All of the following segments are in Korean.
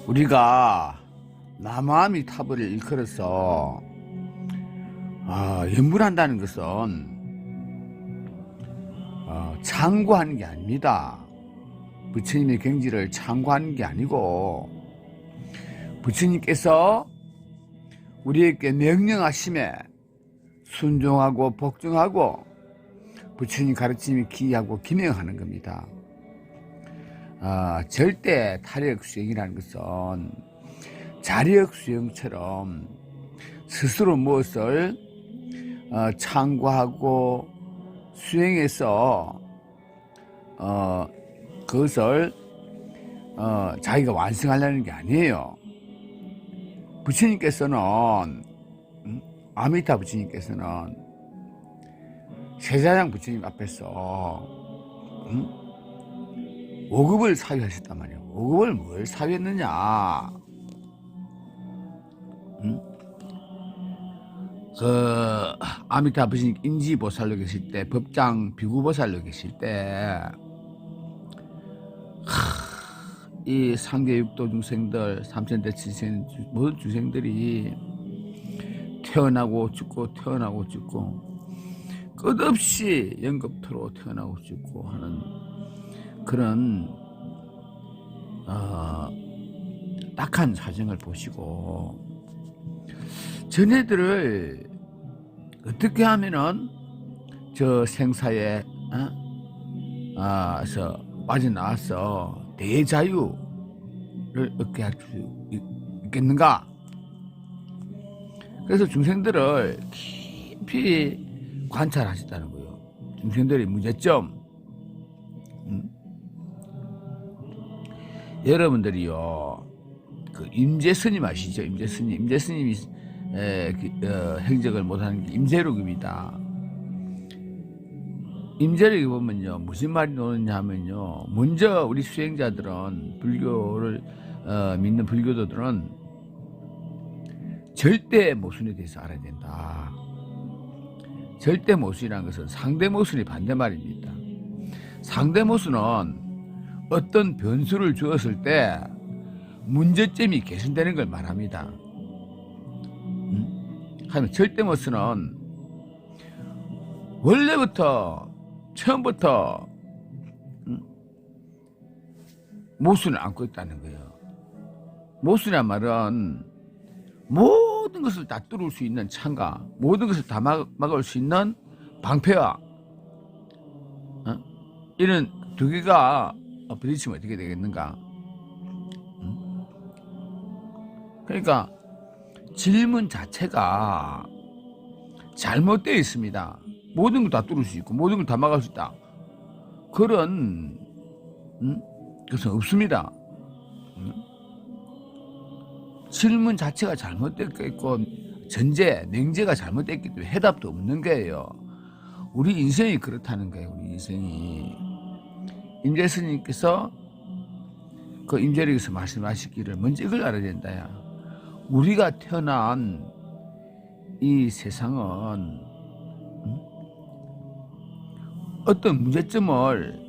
우리가 남아미 탑을 일컬어서 연불한다는 것은 창구하는 게 아닙니다. 부처님의 경지를 창구하는 게 아니고 부처님께서 우리에게 명령하심에 순종하고 복종하고 부처님 가르침에 기하고 기명하는 겁니다. 절대 타력 수행이라는 것은 자력 수행처럼 스스로 무엇을 창구하고 수행해서 그것을 자기가 완성하려는 게 아니에요. 부처님께서는 아미타 부처님께서는 세자장 부처님 앞에서 5급을 사유하셨단 말이에요. 5급을 뭘 사유했느냐? 아미타 부처님 인지보살로 계실 때, 법장 비구보살로 계실 때, 이 상계 육도 중생들, 삼천대 치생 모든 중생들이 태어나고 죽고 태어나고 죽고 끝없이 연겁토로 태어나고 죽고 하는 그런 딱한 사정을 보시고 전애들을 어떻게 하면은 저 생사에 빠져나와서 대자유를 얻게 할 수 있겠는가? 그래서 중생들을 깊이 관찰하셨다는 거예요. 중생들의 문제점. 여러분들이요, 그 임재스님 아시죠? 임재스님이 행적을 못하는 게 임재록입니다. 임재록에 보면요, 무슨 말이 나오느냐 하면요, 먼저 우리 수행자들은 불교를 믿는 불교도들은 절대 모순에 대해서 알아야 된다. 절대 모순이라는 것은 상대 모순이 반대말입니다. 상대 모순은 어떤 변수를 주었을 때 문제점이 개선되는 걸 말합니다. 하지만 절대 모순은 원래부터 처음부터 모순을 안고 있다는 거예요. 모순이란 말은 모든 것을 다 뚫을 수 있는 창가, 모든 것을 다 막을 수 있는 방패와 이런 두 개가 부딪히면 어떻게 되겠는가? 그러니까 질문 자체가 잘못되어 있습니다. 모든 걸 다 뚫을 수 있고 모든 걸 다 막을 수 있다. 그런 것은 없습니다. 질문 자체가 잘못됐고 전제, 냉제가 잘못됐기 때문에 해답도 없는 거예요. 우리 인생이 그렇다는 거예요. 우리 인생이. 임재 스님께서 그 임재력에서 말씀하시기를 먼저 이걸 알아야 된다야. 우리가 태어난 이 세상은 어떤 문제점을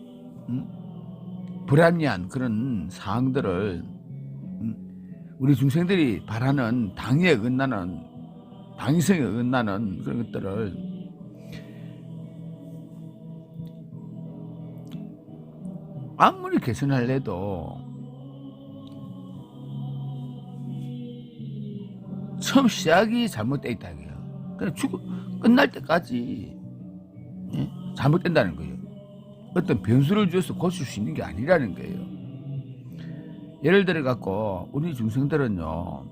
불합리한 그런 사항들을 우리 중생들이 바라는 당위에 어긋나는 당위성에 어긋나는 그런 것들을 아무리 개선하려도 처음 시작이 잘못되어 있다는 거예요. 그냥 끝날 때까지 잘못된다는 거예요. 어떤 변수를 줘서 고칠 수 있는 게 아니라는 거예요. 예를 들어 갖고 우리 중생들은요,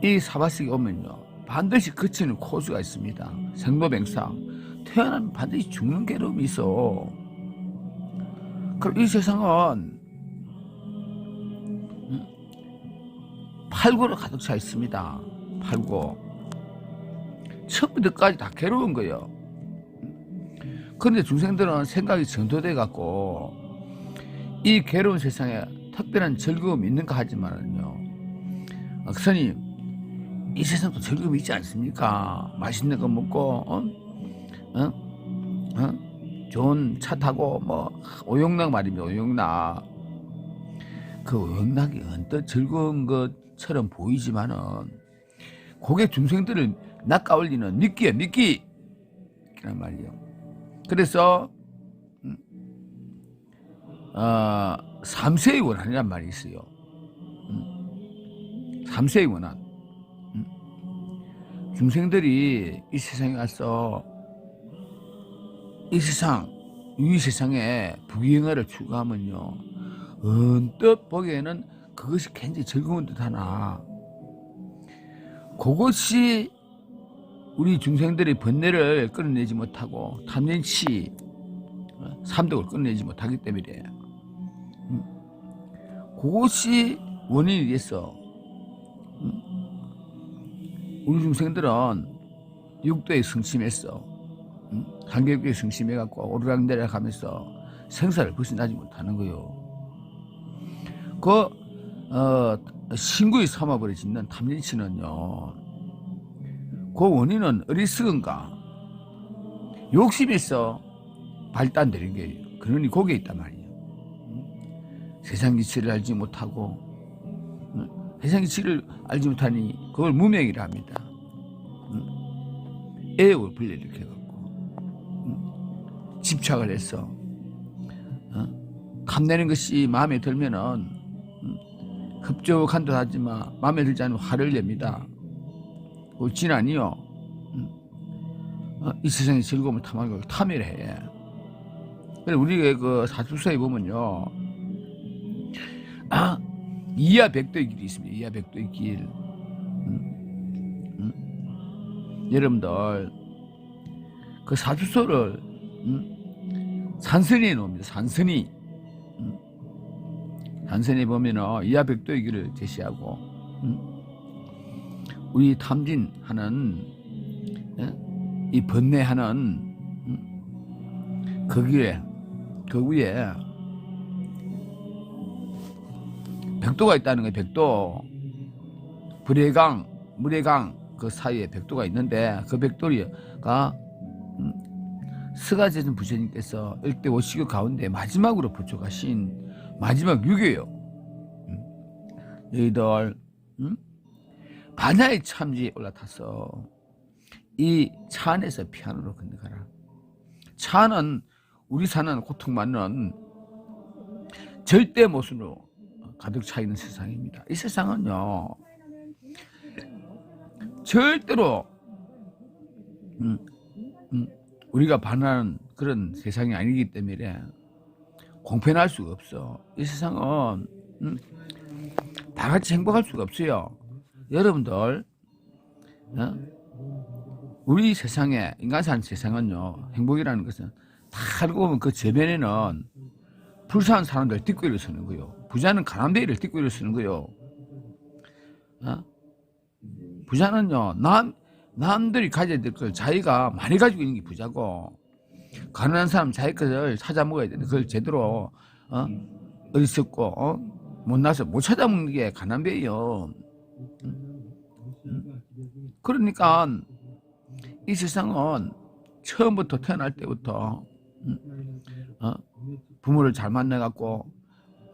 이 사바세계 오면요 반드시 거치는 코스가 있습니다. 생로병사, 태어나면 반드시 죽는 괴로움이 있어. 그럼 이 세상은 팔고로 가득 차 있습니다. 팔고 처음부터까지 다 괴로운 거예요. 그런데 중생들은 생각이 전도돼 갖고 이 괴로운 세상에 특별한 즐거움이 있는가 하지만은요, 스님, 이 세상도 즐거움이 있지 않습니까? 맛있는 거 먹고 좋은 차 타고 뭐 오용락 말입니다. 오용락. 그 워낙에 언뜻 즐거운 것처럼 보이지만은 그게 중생들을 낚아올리는 미끼야, 미끼. 그란 말이에요. 그래서 삼세의 원한이란 말이 있어요. 삼세의 원한. 중생들이 이 세상에 와서 이 세상, 이 세상에 부귀영화를 추구하면요, 언뜻 보기에는 그것이 굉장히 즐거운 듯 하나, 그것이 우리 중생들의 번뇌를 끌어내지 못하고 탐진치 삼독을 끌어내지 못하기 때문에 그것이 원인이 돼서 우리 중생들은 육도에 승심해서 한계육도에 승심해갖고 오르락내리락 하면서 생사를 벗어나지 못하는 거요. 신구에 삼아버려지는 탐진치는요, 그 원인은 어리석은가 욕심에서 발단되는 게 그러니 거기에 있단 말이에요. 세상 이치를 알지 못하고, 세상 이치를 알지 못하니 그걸 무명이라 합니다. 애욕을 불러일으켜갖고 집착을 해서 탐내는 것이 마음에 들면은 흡족한 듯 하지만 마음에 들지 않으면 화를 냅니다. 그 진아니요, 이 세상의 즐거움을 탐하는 걸 탐이라 해. 그래서 우리가 그 사주서에 보면요, 이하백도의 길이 있습니다. 이하백도의 길. 여러분들 그 사주서를 산선이에 놓습니다. 산선이. 산선에 보면은 이하백도의 길을 제시하고, 우리 탐진하는 이 번뇌하는 그 위에 백도가 있다는 거예요. 백도. 불의 강, 물의 강 그 사이에 백도가 있는데, 그 백도가 스가제전 부처님께서 일대 오시교 가운데 마지막으로 부처가신 마지막 유교예요. 너희들 반야의 참지에 올라타서 이 차 안에서 피안으로 건너가라. 차는 우리 사는 고통받는 절대 모순으로 가득 차 있는 세상입니다. 이 세상은요, 절대로 우리가 반하는 그런 세상이 아니기 때문에 공평할 수가 없어. 이 세상은 다 같이 행복할 수가 없어요. 여러분들, 우리 세상에, 인간 사는 세상은요, 행복이라는 것은 다 알고 보면 그 저변에는 불쌍한 사람들 뒷구리를 서는 거요. 부자는 가난뱅이를 뒷구리를 서는 거요. 부자는요, 남들이 가져야 될 걸 자기가 많이 가지고 있는 게 부자고, 가난한 사람 자기 것을 찾아 먹어야 되는데 그걸 제대로 어리석고 못나서 못 찾아 먹는 게 가난뱅이요. 그러니까 이 세상은 처음부터 태어날 때부터 부모를 잘 만나갖고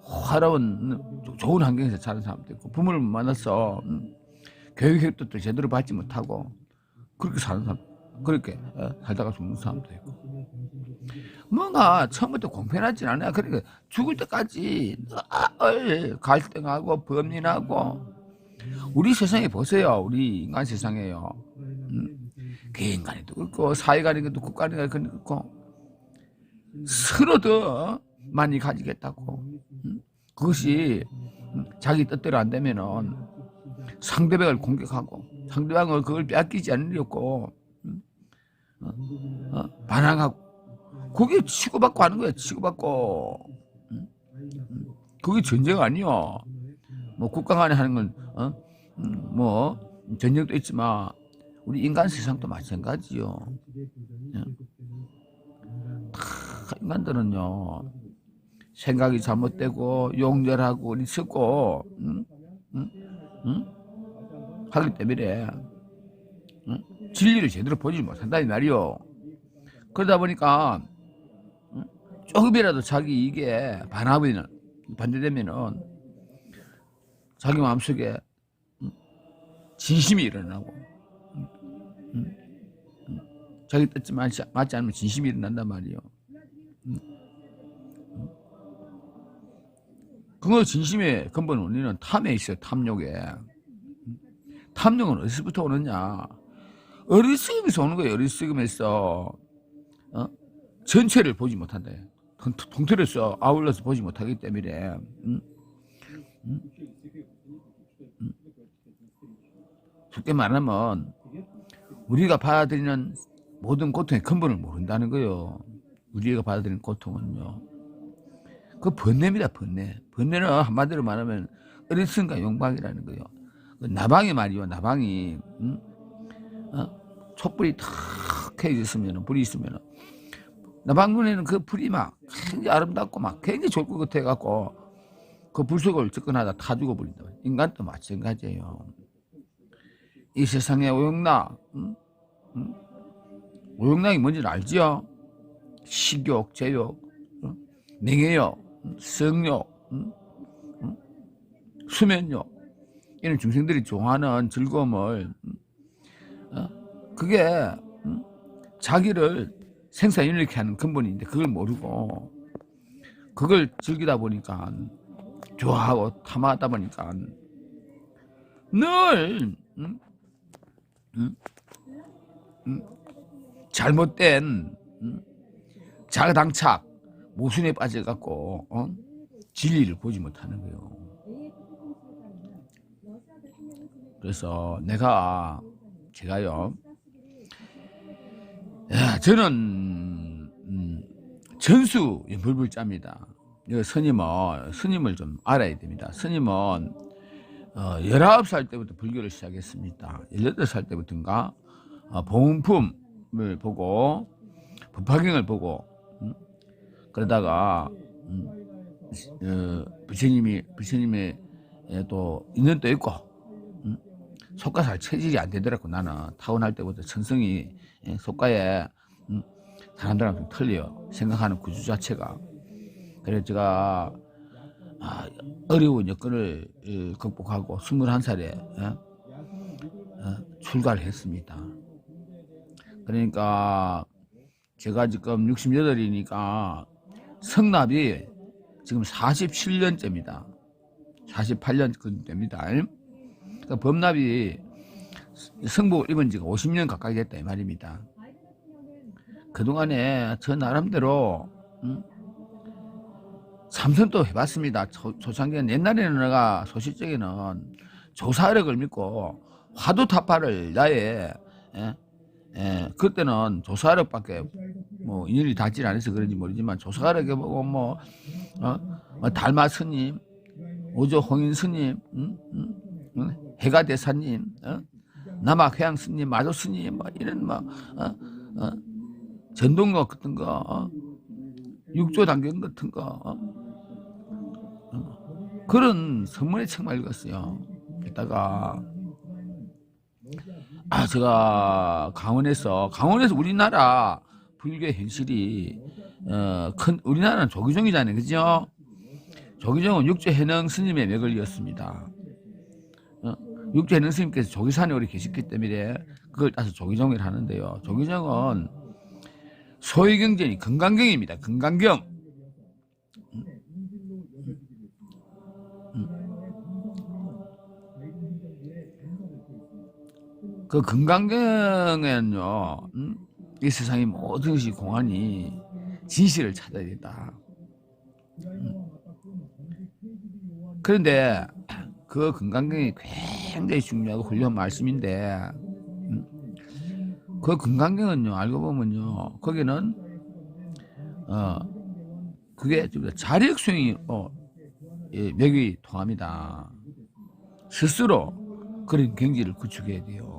화려한 좋은 환경에서 자란 사람도 있고, 부모를 만나서 교육도 제대로 받지 못하고 그렇게 사는 사람, 그렇게 살다가 죽는 사람도 있고, 뭔가 처음부터 공평하진 않아요. 그러니까 죽을 때까지 늘 갈등하고 범인하고. 우리 세상에 보세요. 우리 인간 세상에요, 개인 간에도 그렇고 사회 간에도 국가 간에도 그렇고 서로 더 많이 가지겠다고, 그것이 자기 뜻대로 안 되면은 상대방을 공격하고 상대방을 그걸 빼앗기지 않으려고 반항하고, 그게 치고받고 하는 거야. 치고받고. 그게 전쟁 아니요. 뭐 국가 간에 하는 건 뭐 전쟁도 있지만 우리 인간 세상도 마찬가지요. 다 인간들은요, 생각이 잘못되고 용절하고 리스고 하기 때문에 진리를 제대로 보지 못한다 이 말이요. 그러다 보니까 조금이라도 자기 이게 반대되면은 자기 마음속에 진심이 일어나고 자기 뜻이 맞지 않으면 진심이 일어난단 말이에요. 그 진심의 근본 원인은 탐에 있어요. 탐욕에. 탐욕은 어디서부터 오느냐? 어리석음에서 오는 거예요. 어리석음에서 전체를 보지 못한다. 통틀어서 아울러서 보지 못하기 때문에 쉽게 말하면 우리가 받아들이는 모든 고통의 근본을 모른다는 거예요. 우리가 받아들이는 고통은요. 그 번뇌입니다. 번뇌. 번뇌는 한마디로 말하면 어리석음과 용박이라는 거예요. 그 나방이 말이요. 나방이 촛불이 탁 켜져 있으면 불이 있으면 나방 눈에는 그 불이 막 굉장히 아름답고 막 굉장히 좋을 것 같아 갖고 그 불 속을 접근하다 타 죽어버린다. 인간도 마찬가지예요. 이 세상에 오용락, 오용락이 뭔지 알지요? 식욕, 제욕, 명예욕, 성욕, 수면욕 이런 중생들이 좋아하는 즐거움을 그게 자기를 생사윤리케 하는 근본인데 그걸 모르고 그걸 즐기다 보니까 좋아하고 탐하다 보니까 늘 잘못된 자가당착 모순에 빠져갖고 진리를 보지 못하는 거예요. 그래서 제가요, 저는 전수 불불자입니다. 스님을 좀 알아야 됩니다. 스님은 19살 때부터 불교를 시작했습니다. 18살 때부터인가 보문품을 보고 법화경을 보고 그러다가 부처님의 또 인연도 있고 속가살 체질이 안 되더라고. 나는 타고날 때부터 천성이 속가에 사람들하고 좀 틀려요. 생각하는 구조 자체가. 그래서 제가 어려운 여건을 극복하고 21살에 출가를 했습니다. 그러니까 제가 지금 68이니까 성납이 지금 47년째입니다. 48년 됩니다. 그러니까 법납이 성복을 입은 지가 50년 가까이 됐다 이 말입니다. 그동안에 저 나름대로 참선도 해봤습니다. 초창기는 옛날에는 내가 소실적에는 조사력을 믿고 화두타파를 나의 그때는 조사력밖에 뭐 인연이 닿질 않아서 그런지 모르지만 조사력에 보고 달마 스님, 오조 홍인 스님, 해가 대사님, 남악 해양 스님, 마조 스님 이런 전동거 같은 거, 육조 단경 같은 거 그런 선문의 책만 읽었어요. 이따가 제가 강원에서 우리나라 불교의 현실이 우리나라는 조기종이잖아요, 그죠? 조기종은 육조해능 스님의 맥을 이었습니다. 육조해능 스님께서 조기산에 오래 계셨기 때문에 그걸 따서 조기종을 하는데요. 조기종은 소위경전이 금강경입니다. 금강경. 그 금강경에는요, 이 세상의 모든 것이 공안이 진실을 찾아야 된다. 그런데 그 금강경이 굉장히 중요하고 훌륭한 말씀인데, 그 금강경은요, 알고 보면요, 거기는 그게 자력 수행이 맥이 통합니다. 스스로 그런 경지를 구축해야 돼요.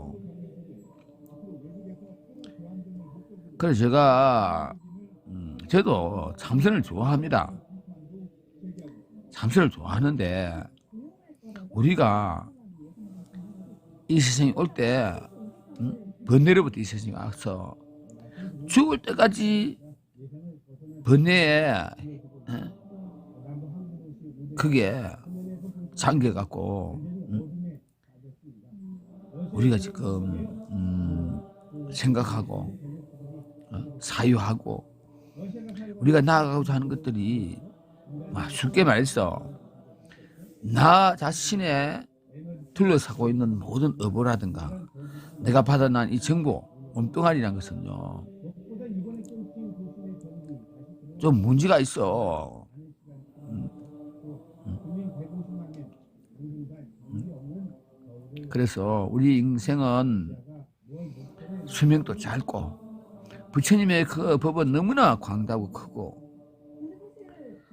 그래서 저도 참선을 좋아합니다. 참선을 좋아하는데 우리가 이 세상에 올 때 번뇌로부터 이 세상에 와서 죽을 때까지 번뇌에 그게 잠겨갖고 우리가 지금 생각하고 사유하고 우리가 나아가고자 하는 것들이 쉽게 말해서 나 자신의 둘러싸고 있는 모든 업보라든가 내가 받아난 이 정보 엉뚱하리란 것은요 좀 문제가 있어. 그래서 우리 인생은 수명도 짧고 부처님의 그 법은 너무나 광다고 크고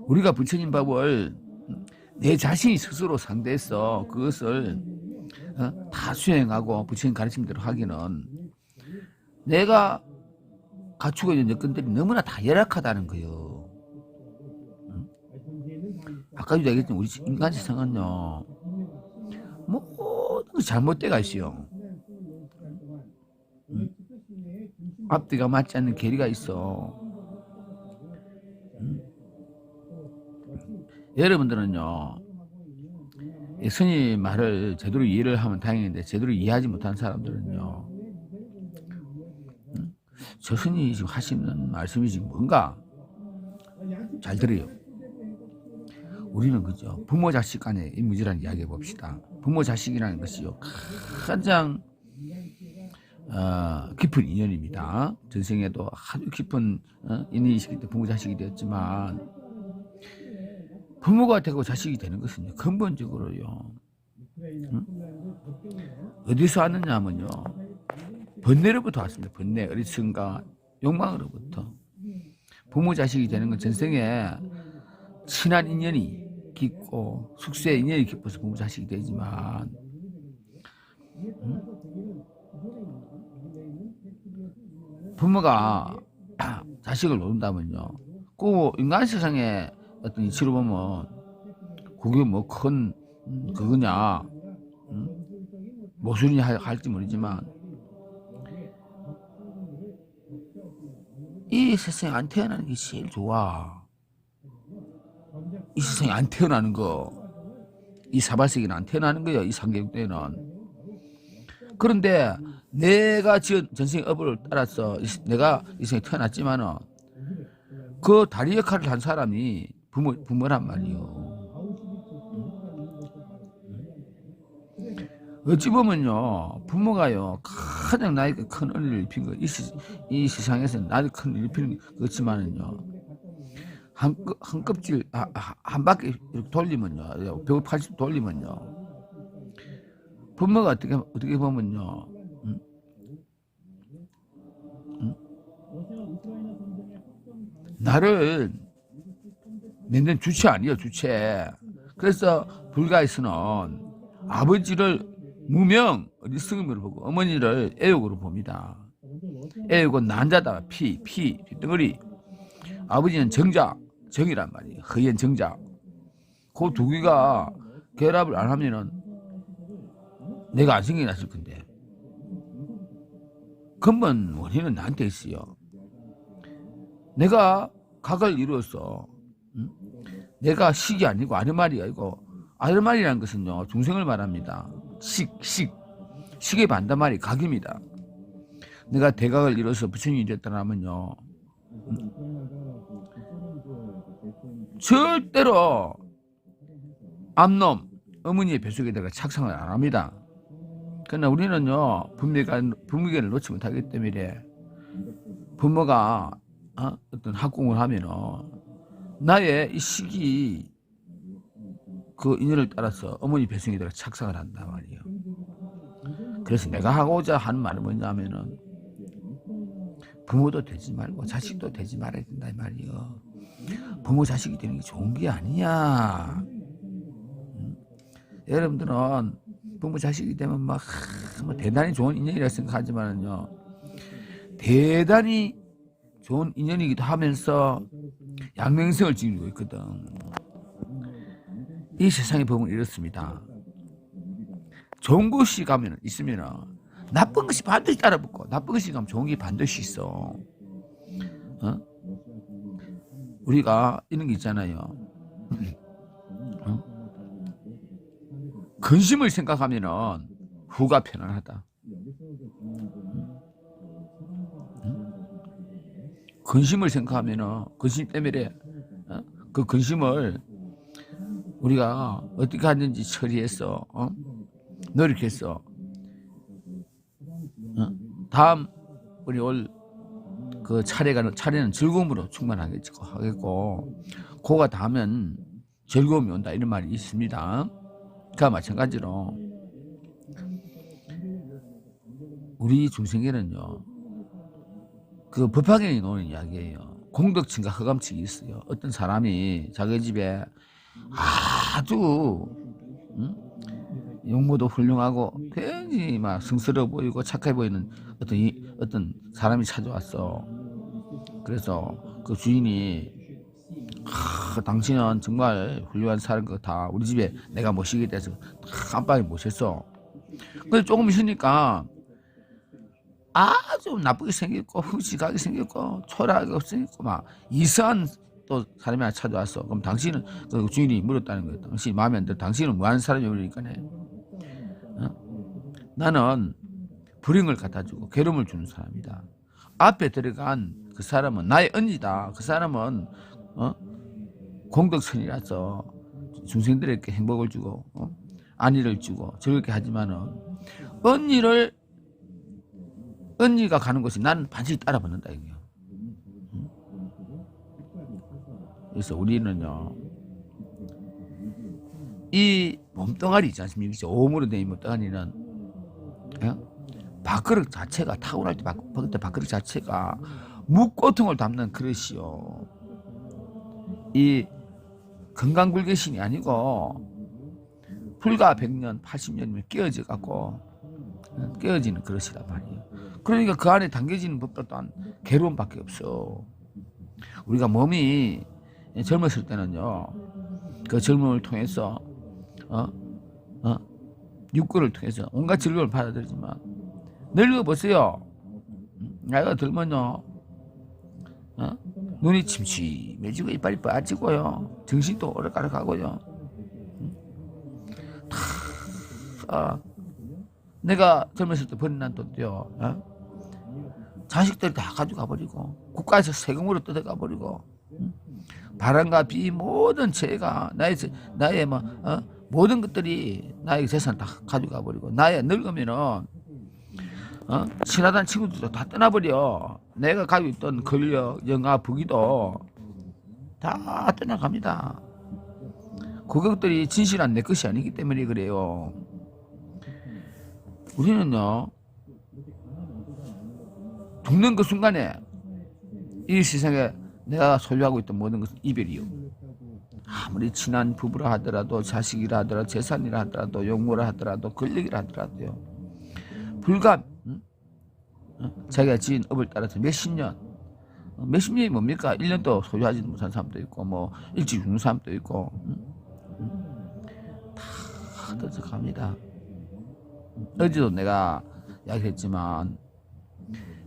우리가 부처님 법을 내 자신이 스스로 상대해서 그것을 다 수행하고 부처님 가르침대로 하기는 내가 갖추고 있는 여건들이 너무나 다 열악하다는 거예요. 아까도 얘기했지만 우리 인간 세상은요 모든 것이 잘못돼가 있어요. 앞뒤가 맞지 않는 계리가 있어. 여러분들은요 스님 말을 제대로 이해를 하면 다행인데 제대로 이해하지 못한 사람들은요 저 스님이 지금 하시는 말씀이 지금 뭔가 잘 들어요. 우리는 그죠 부모 자식 간의 인무지라는 이야기 해봅시다. 부모 자식이라는 것이요 가장 깊은 인연입니다. 전생에도 아주 깊은 인연이시기 때문에 부모 자식이 되었지만 부모가 되고 자식이 되는 것은 근본적으로요 어디서 왔느냐 하면요 번뇌로부터 왔습니다. 번뇌, 어리석음과 욕망으로부터. 부모 자식이 되는 건 전생에 친한 인연이 깊고 숙세의 인연이 깊어서 부모 자식이 되지만 부모가 자식을 놓는다면요 그 인간 세상에 어떤 이치로 보면 그게 뭐 큰 그거냐 모순이 할지 모르지만 이 세상에 안 태어나는 게 제일 좋아. 이 세상에 안 태어나는 거, 이 사발세계는 안 태어나는 거야. 이 상계육대는. 그런데 내가 지은 전생의 업을 따라서 내가 이 세상에 태어났지만은 그 다리 역할을 한 사람이 부모란 말이요. 어찌 보면요 부모가요 가장 나에게 큰 은혜를 입힌 거 이 세상에서 나를 큰 은혜를 입히는 거 그렇지만은요 한 껍질 한 바퀴 이렇게 돌리면요 180도 돌리면요 부모가 어떻게 보면요 나를 맺는 주체 아니에요 주체. 그래서 불가에서는 아버지를 무명 어리석음으로 보고 어머니를 애욕으로 봅니다. 애욕은 난자다. 덩어리. 아버지는 정자, 정이란 말이에요. 허연 정자. 그 두 개가 결합을 안 하면은 내가 안 생겨났을 건데. 근본 원인은 나한테 있어요. 내가 각을 이루어서 내가 식이 아니고 아르말이 아니고 아르말이라는 것은요 중생을 말합니다. 식의 반대말이 각입니다. 내가 대각을 이뤄서 부처님이 됐다면요 절대로 암놈 어머니의 뱃속에다가 착상을 안 합니다. 그러나 우리는요 분무계를 놓지 못하기 때문에 부모가 어떤 학공을 하면은 나의 이 식이 그 인연을 따라서 어머니 뱃속에다가 착상을 한단 말이에요. 그래서 내가 하고자 하는 말은 뭐냐면은 부모도 되지 말고 자식도 되지 말아야 된다 이 말이에요. 부모 자식이 되는 게 좋은 게 아니야. 여러분들은 부모 자식이 되면 막 대단히 좋은 인연이라 생각하지만은요 대단히 좋은 인연이기도 하면서 양명성을 지니고 있거든. 이 세상의 법은 이렇습니다. 좋은 것이 있으면 나쁜 것이 반드시 따라붙고 나쁜 것이 가면 좋은 게 반드시 있어. 우리가 이런 게 있잖아요. 근심을 생각하면은 후가 편안하다. 근심을 생각하면은 근심 때문에 그 근심을 우리가 어떻게 하는지 처리했어. 노력했어. 다음 우리 올 그 차례는 즐거움으로 충만하겠고 그가 닿으면 즐거움이 온다 이런 말이 있습니다. 그와 마찬가지로 우리 중생에는요 그 법화경이 나오는 이야기예요. 공덕층과 허감층이 있어요. 어떤 사람이 자기 집에 아주 용모도 훌륭하고 굉장히 막 성스러워 보이고 착해 보이는 어떤 사람이 찾아왔어. 그래서 그 주인이 당신은 정말 훌륭한 사람 같아. 우리 집에 내가 모시게 돼서 다 안방에 모셨어. 근데 조금 있으니까 아주 나쁘게 생겼고 흠식하게 생겼고 초라하게 생겼고 막 이상한 또 사람이 하나 찾아왔어. 그럼 당신은 그 주인이 물었다는 거예요. 당신이 마음에 안 들어. 당신은 뭐 하는 사람이야? 그러니까네. 나는 불행을 갖다주고 괴로움을 주는 사람이다. 앞에 들어간 그 사람은 나의 언니다. 그 사람은 공덕선이라서 중생들에게 행복을 주고 안위를 주고 즐겁게 하지만은 언니가 가는 곳이 나는 반드시 따라붙는다 이거예요. 그래서 우리는요 이 몸뚱아리 있지 않습니까? 오므로 된 이 몸뚱아리는 밥그릇 자체가 타고날 때 밥그릇 자체가 묵고통을 담는 그릇이요. 이 건강불개신이 아니고 불과 100년, 80년이면 깨어져 갖고 깨어지는 그릇이란 말이에요. 그러니까 그 안에 담겨지는 법도 또한 괴로움밖에 없어. 우리가 몸이 젊었을 때는요, 그 젊음을 통해서 육구를 통해서 온갖 즐거움을 받아들이지만 늙어 보세요. 나이가 들면요, 눈이 침침해지고 이빨이 빠지고요, 정신도 오락가락하고요. 내가 젊었을 때 버린 난 돈도요, 자식들이 다 가져가 버리고 국가에서 세금으로 뜯어가 버리고 바람과 비 모든 죄가 나의 모든 것들이 나의 재산 다 가져가 버리고 나의 늙으면은 친하던 친구들도 다 떠나버려. 내가 가지고 있던 권력, 영화, 부귀도 다 떠나갑니다. 그것들이 진실한 내 것이 아니기 때문에 그래요. 우리는요 죽는 그 순간에 이 세상에 내가 소유하고 있던 모든 것은 이별이요. 아무리 친한 부부라 하더라도 자식이라 하더라도 재산이라 하더라도 용모라 하더라도 권력이라 하더라도요 불과 자기가 지은 업을 따라서 몇십 년이 뭡니까? 1년도 소유하지도 못한 사람도 있고 뭐 일찍 죽는 사람도 있고 다 떠져갑니다. 어제도 내가 이야기했지만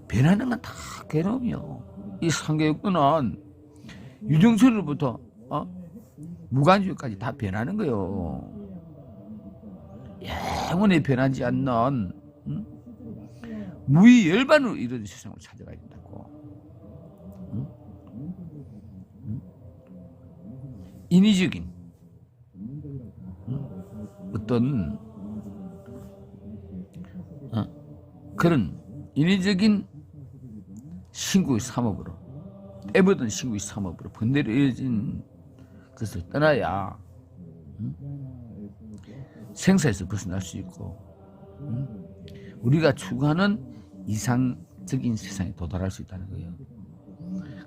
변하는 건 다 괴로움이요. 이 상계육도는 유정선으로부터 무간주까지 다 변하는 거요. 영원히 변하지 않는 무의열반으로 이루어진 세상을 찾아가야 된다고. 인위적인 어떤 그런 인위적인 신구의 삼업으로 때묻은 신구의 삼업으로 번대로 이어진 것을 떠나야 생사에서 벗어날 수 있고 우리가 추구하는 이상적인 세상에 도달할 수 있다는 거예요.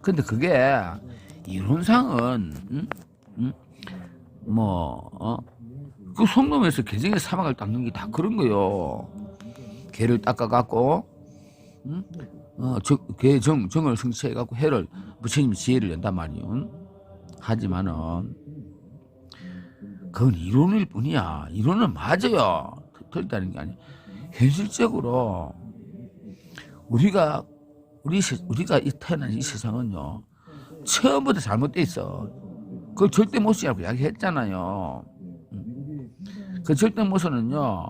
그런데 그게 이론상은 그 성놈에서 개정의 사막을 닦는 게 다 그런 거요. 개를 닦아갖고 정을 성취해갖고 해를 부처님이 지혜를 연단 말이요. 하지만은 그건 이론일 뿐이야. 이론은 맞아요. 틀리다는 게 아니야. 현실적으로 우리가 이 태어난 이 세상은요 처음부터 잘못돼 있어. 그걸 절대 못 쓰라고 이야기했잖아요. 그 절대 모선은요,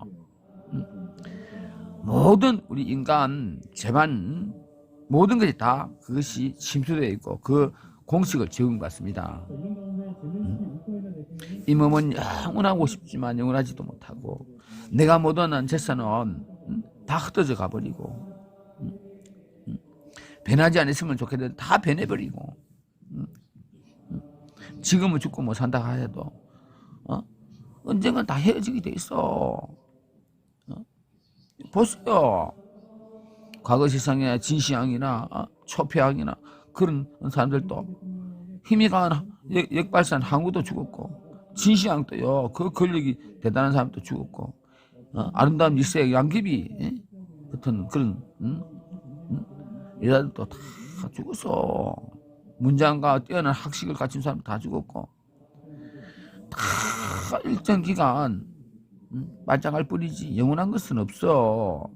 모든 우리 인간 재반 모든 것이 다 그것이 침투되어 있고 그 공식을 적용받습니다. 이 몸은 영원하고 싶지만 영원하지도 못하고 내가 못 얻는 재산은 다 흩어져 가버리고 변하지 않았으면 좋겠는데 다 변해버리고 지금은 죽고 못 산다 해도 언젠간 다 헤어지게 돼 있어. 보세요. 과거 세상에 진시황이나 초폐왕이나 그런 사람들도 힘이 강한 역발산 항우도 죽었고 진시황도요. 그 권력이 대단한 사람도 죽었고 아름다운 일세 양귀비 같은 그런 여자들도 다 죽었어. 문장과 뛰어난 학식을 갖춘 사람 다 죽었고 다 일정 기간 말짱할 뿐이지 영원한 것은 없어.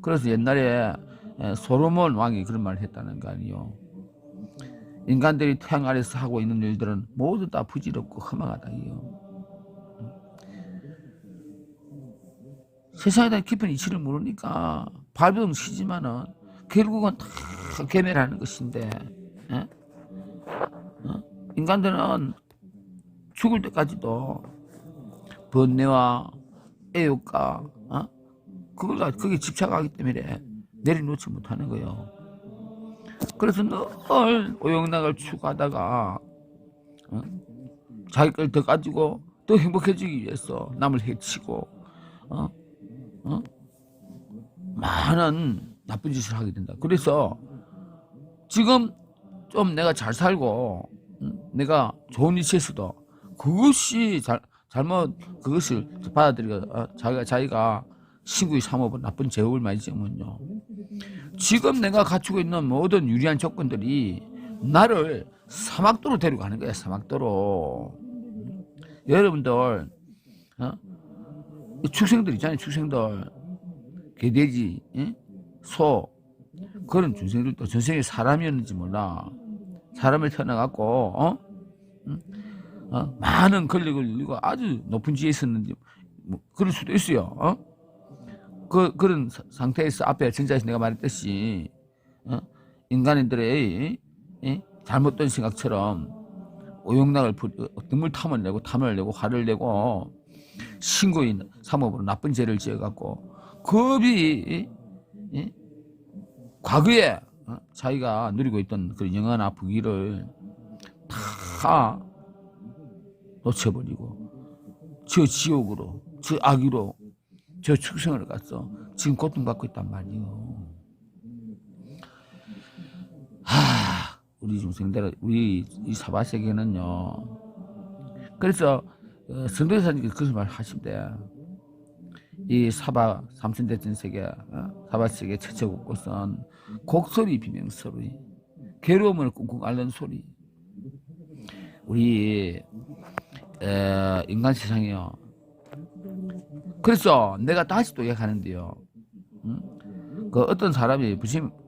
그래서 옛날에 솔로몬 왕이 그런 말을 했다는 거 아니에요. 인간들이 태양 아래서 하고 있는 일들은 모두 다 부질없고 허망하다. 세상에 대한 깊은 이치를 모르니까 발버둥 치지만은 결국은 다 괴멸하는 것인데 인간들은 죽을 때까지도 번뇌와 애욕과 그게 집착하기 때문에 내려놓지 못하는 거예요. 그래서 늘 오용락을 추구하다가 자기 걸 더 가지고 더 행복해지기 위해서 남을 해치고 많은 나쁜 짓을 하게 된다. 그래서 지금 좀 내가 잘 살고 내가 좋은 위치에서도 그것이 잘못 그것을 받아들이고 자기가 신구이 삼아본 나쁜 제업을 많이 지으면요. 지금 내가 갖추고 있는 모든 유리한 조건들이 나를 사막도로 데려가는 거야. 사막도로. 여러분들 축생들 있잖아요. 축생들 개돼지, 소 그런 중생들도 전생에 사람이었는지 몰라. 사람을 태어나갖고 많은 권력을 누리고 아주 높은 지에 있었는지 뭐 그럴 수도 있어요. 그런 상태에서 앞에 전자에서 내가 말했듯이 인간인들의 잘못된 생각처럼 오용락을 등물 탐을 내고 화를 내고 신고인 삼업으로 나쁜 죄를 지어갖고 급이 과거에 자기가 누리고 있던 그 영화나 부귀를 다 놓쳐버리고 저 지옥으로 저 악의로 저 축생을 갔어. 지금 고통받고 있단 말이에요. 우리 중생들, 우리 이 사바세계는요. 그래서 성도사님께서 그런 말 하신대. 이 사바 삼천대천 세계, 사바세계 최초 곳곳은 곡소리 비명소리, 괴로움을 꿍꿍 앓는 소리. 우리 인간 세상이요. 그래서 내가 다시 또 얘기하는데요. 그 어떤 사람이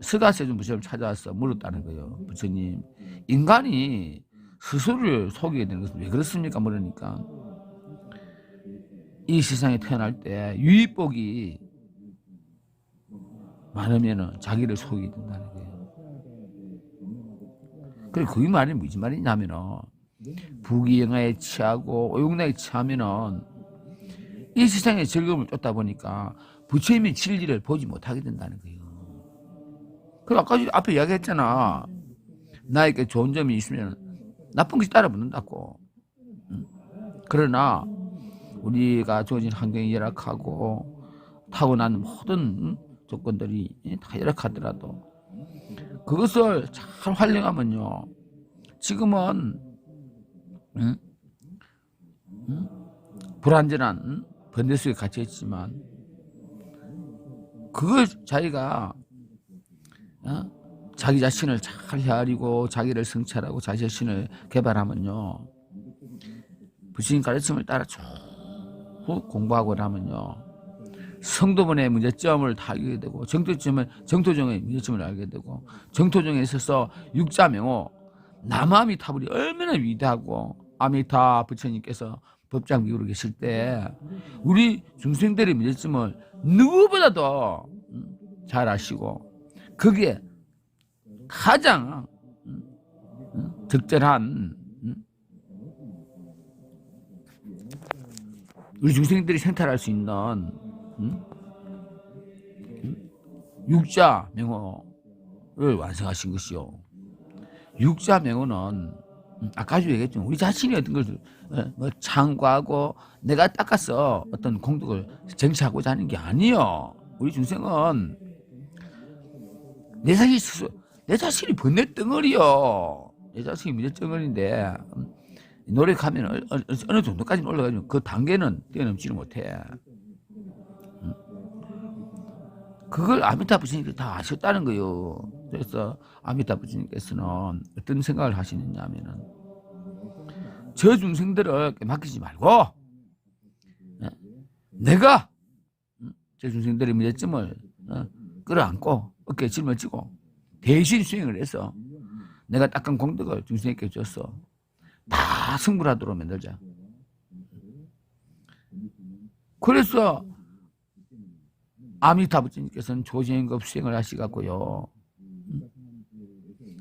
스가세존 부처님을 찾아와서 물었다는 거예요. 부처님, 인간이 스스로를 속이게 되는 것은 왜 그렇습니까? 물으니까 이 세상에 태어날 때 유의복이 많으면은 자기를 속이게 된다는 거예요. 그래, 그 말이 무슨 말이냐면은 부귀영화에 취하고 오용락에 취하면은 이 세상의 즐거움을 쫓다 보니까 부처님의 진리를 보지 못하게 된다는 거예요. 그럼 아까 앞에 이야기했잖아. 나에게 좋은 점이 있으면 나쁜 것이 따라 붙는다고. 그러나 우리가 주어진 환경이 열악하고 타고난 모든 조건들이 다 열악하더라도 그것을 잘 활용하면요. 지금은 불완전한 번뇌 속에 갇혀 있지만 그걸 자기가 자기 자신을 잘 헤아리고 자기를 성찰하고 자기 자신을 개발하면요. 부처님 가르침을 따라 쭉 공부하고 나면요. 성도분의 문제점을 다 알게 되고 정토정의 문제점을 알게 되고 정토정에 있어서 육자명호 남아미타불이 얼마나 위대하고 아미타 부처님께서 법장 기구로 계실 때 우리 중생들의 문제점을 누구보다도 잘 아시고 그게 가장 적절한 우리 중생들이 생탈할 수 있는 육자 명호를 완성하신 것이요. 육자 명호는 아까도 얘기했지만 우리 자신이 어떤 것을 창고하고 내가 닦아서 어떤 공덕을 쟁취하고자 하는 게 아니요. 우리 중생은 내 자신이 번뇌 덩어리요. 내 자신이 문제 덩어리인데 노력하면 어느 정도까지는 올라가지만 그 단계는 뛰어넘지를 못해. 그걸 아미타부 스님께서 다 아셨다는 거예요. 그래서 아미타부 스님께서는 어떤 생각을 하시느냐 하면은 저 중생들을 맡기지 말고 내가 저 중생들의 문제점을 끌어안고 어깨에 짊어지고 대신 수행을 해서 내가 닦은 공덕을 중생에게 줬어. 다 승불하도록 만들자. 그래서 아미타부님께서는 조지행급 수행을 하시갖고요.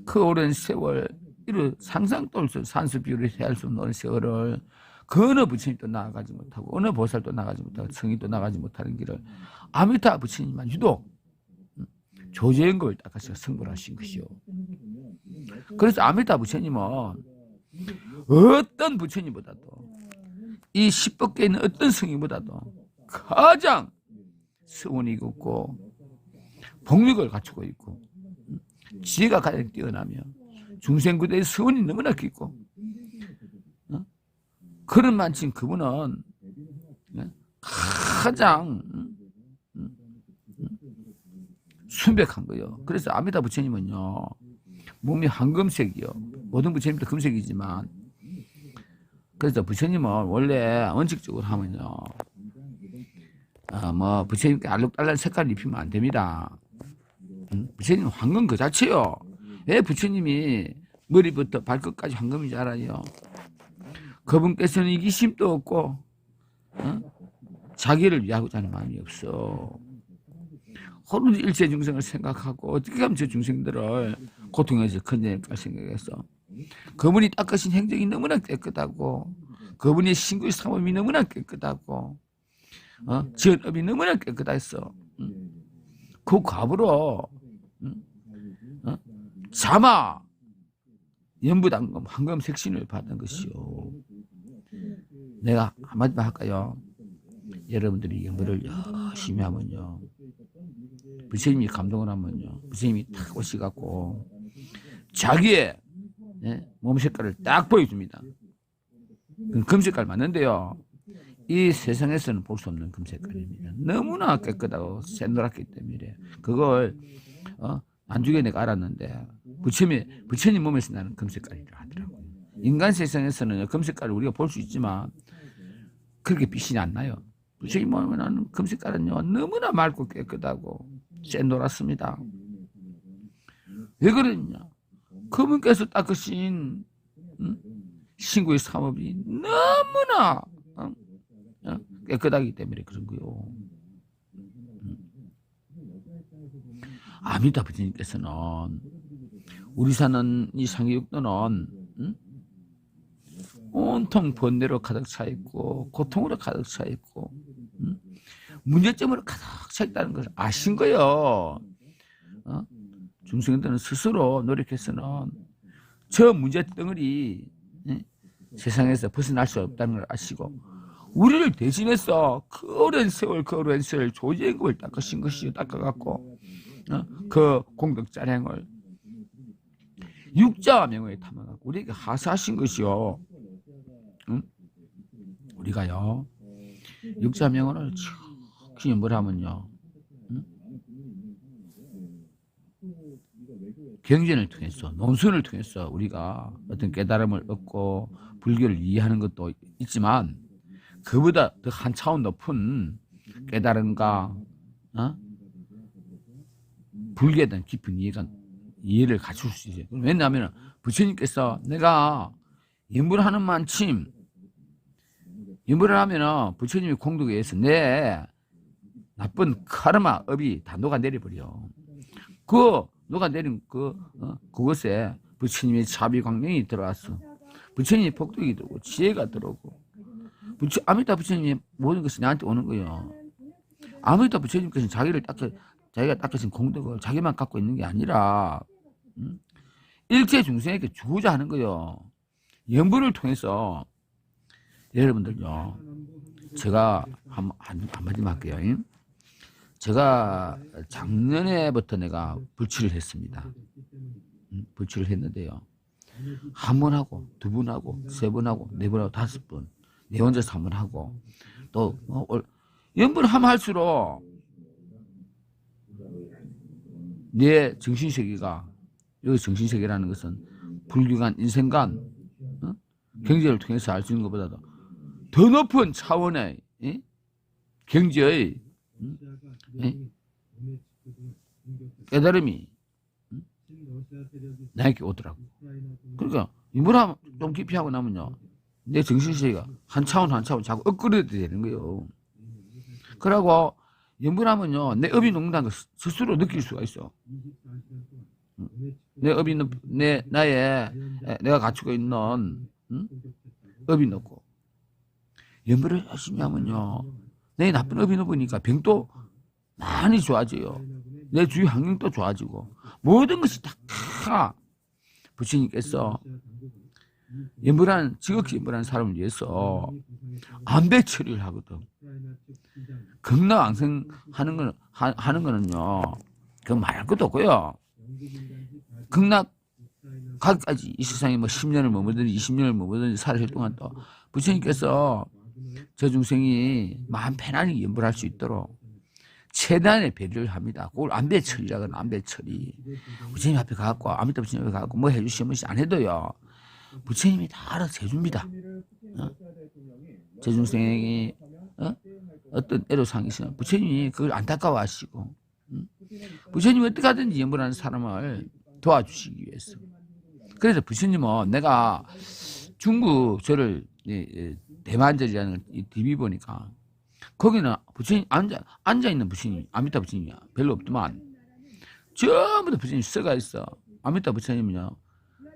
그 오랜 세월, 이를 상상도 없을 산수비율을 해할 수 없는 세월을 그 어느 부처님도 나아가지 못하고 어느 보살도 나가지 못하고 성인도 나가지 못하는 길을 아미타 부처님만 유독 조지행급을 닦아서 승불하신 것이요. 그래서 아미타 부처님은 어떤 부처님보다도 이 십법계에 있는 어떤 성인보다도 가장 성원이 있고 복력을 갖추고 있고 지혜가 가장 뛰어나며 중생구대의 성원이 너무나 깊고 그런 만큼 그분은 가장 순백한 거예요. 그래서 아미타 부처님은요 몸이 황금색이요. 모든 부처님도 금색이지만 그래서 부처님은 원래 원칙적으로 하면요 뭐 부처님께 알록달록 색깔을 입히면 안 됩니다. 부처님은 황금 그 자체요. 왜 부처님이 머리부터 발끝까지 황금인 줄 알아요? 그분께서는 이기심도 없고 자기를 위하고자 하는 마음이 없어. 오로지 일체 중생을 생각하고 어떻게 하면 저 중생들을 고통에서 건져낼까 생각해서 그분이 닦으신 행적이 너무나 깨끗하고 그분의 신구의 삼업이 너무나 깨끗하고 지연업이 너무나 깨끗했어. 그 과부로 자마 연부당금 황금 색신을 받은 것이요. 내가 한마디만 할까요? 여러분들이 연부를 열심히 하면요 부처님이 감동을 하면요 부처님이 딱 오시갖고 자기의 몸 색깔을 딱 보여줍니다. 금색깔 맞는데요 이 세상에서는 볼 수 없는 금색깔입니다. 너무나 깨끗하고 새노랗기 때문에 그걸 나중에 내가 알았는데 부처님 몸에서 나는 금색깔이라 하더라고요. 인간 세상에서는 금색깔을 우리가 볼 수 있지만 그렇게 빛이 안 나요. 부처님 몸에 나는 금색깔은요 너무나 맑고 깨끗하고 새노랗습니다. 왜 그러냐? 그분께서 닦으신 신구의 삼업이 너무나 깨끗하기 때문에 그런 거요. 아미타 부처님께서는 우리 사는 이 상해육도는 온통 번뇌로 가득 차 있고 고통으로 가득 차 있고 문제점으로 가득 차 있다는 것을 아신 거예요. 중생들은 스스로 노력해서는 저 문제 덩어리 세상에서 벗어날 수 없다는 걸 아시고 우리를 대신해서 그 오랜 세월 조지행급을 닦으신 것이요. 닦아갖고 그 공덕 자량을 육자 명호에 담아갖고 우리에게 하사하신 것이요. 우리가요 육자 명호를 쭉 뭘 하면요 경전을 통해서 논술을 통해서 우리가 어떤 깨달음을 얻고 불교를 이해하는 것도 있지만 그보다 더 한 차원 높은 깨달음과 불교에 대한 깊은 이해를 갖출 수 있어요. 왜냐하면 부처님께서 내가 연불하는 만침 연불을 하면은 부처님의 공덕에 의해서 내 나쁜 카르마, 업이 다 녹아내려버려. 그 녹아내린 그것에 부처님의 자비광명이 들어왔어. 부처님의 복덕이 들어오고 지혜가 들어오고 아미타 부처님의 모든 것이 나한테 오는 거예요. 아미타 부처님께서는 자기가 닦으신 공덕을 자기만 갖고 있는 게 아니라 일체 중생에게 주고자 하는 거예요. 연불을 통해서 여러분들요, 제가 한마디만 할게요. 제가 작년에부터 내가 불치를 했습니다. 불치를 했는데요. 한 번 하고, 두 번 하고, 세 번 하고, 네 번 하고, 다섯 번. 내 혼자서 한 번 하고. 또, 연불하면 할수록 내 정신세계가, 여기 정신세계라는 것은 불교관, 인생관, 경제를 통해서 알 수 있는 것보다도 더 높은 차원의 경제의 깨달음이 나에게 오더라고. 그러니까 연불하면 좀 깊이 하고 나면요, 내 정신세계가 한 차원 한 차원 자꾸 업그레이드 되는 거예요. 그러고 연불하면요, 내 업이 녹는다는 걸 스스로 느낄 수가 있어. 내 업이 내가 갖추고 있는 업이 녹고, 연불을 열심히 하면요, 내 나쁜 업이 녹으니까 병도 많이 좋아져요. 내 주위 환경도 좋아지고 모든 것이 다 부처님께서 지극히 연불하는 사람을 위해서 안배 처리를 하거든. 극락왕생하는 거는요, 그건 말할 것도 없고요. 극락 가기까지 이 세상에 뭐 10년을 머무든지 20년을 머무든지 살을 동안 또 부처님께서 저 중생이 마음 편안히 연불할 수 있도록 최대한의 배려를 합니다. 그걸 안배 처리라고 하는 안배 처리. 부처님 앞에 가갖고 아미타 부처님 앞에 가갖고 뭐 해주시면 안 해도요, 부처님이 다 알아서 해줍니다. 저 중생이 어떤 애로사항이 있으면 부처님이 그걸 안타까워하시고, 부처님이 어떻게 하든지 연불하는 사람을 도와주시기 위해서. 그래서 부처님은 내가 중국 절을 대만절이라는 TV 보니까 거기는 부처님 앉아있는 부처님, 아미타 부처님이야. 별로 없더만 전부 다 부처님 써가 있어. 아미타 부처님은요,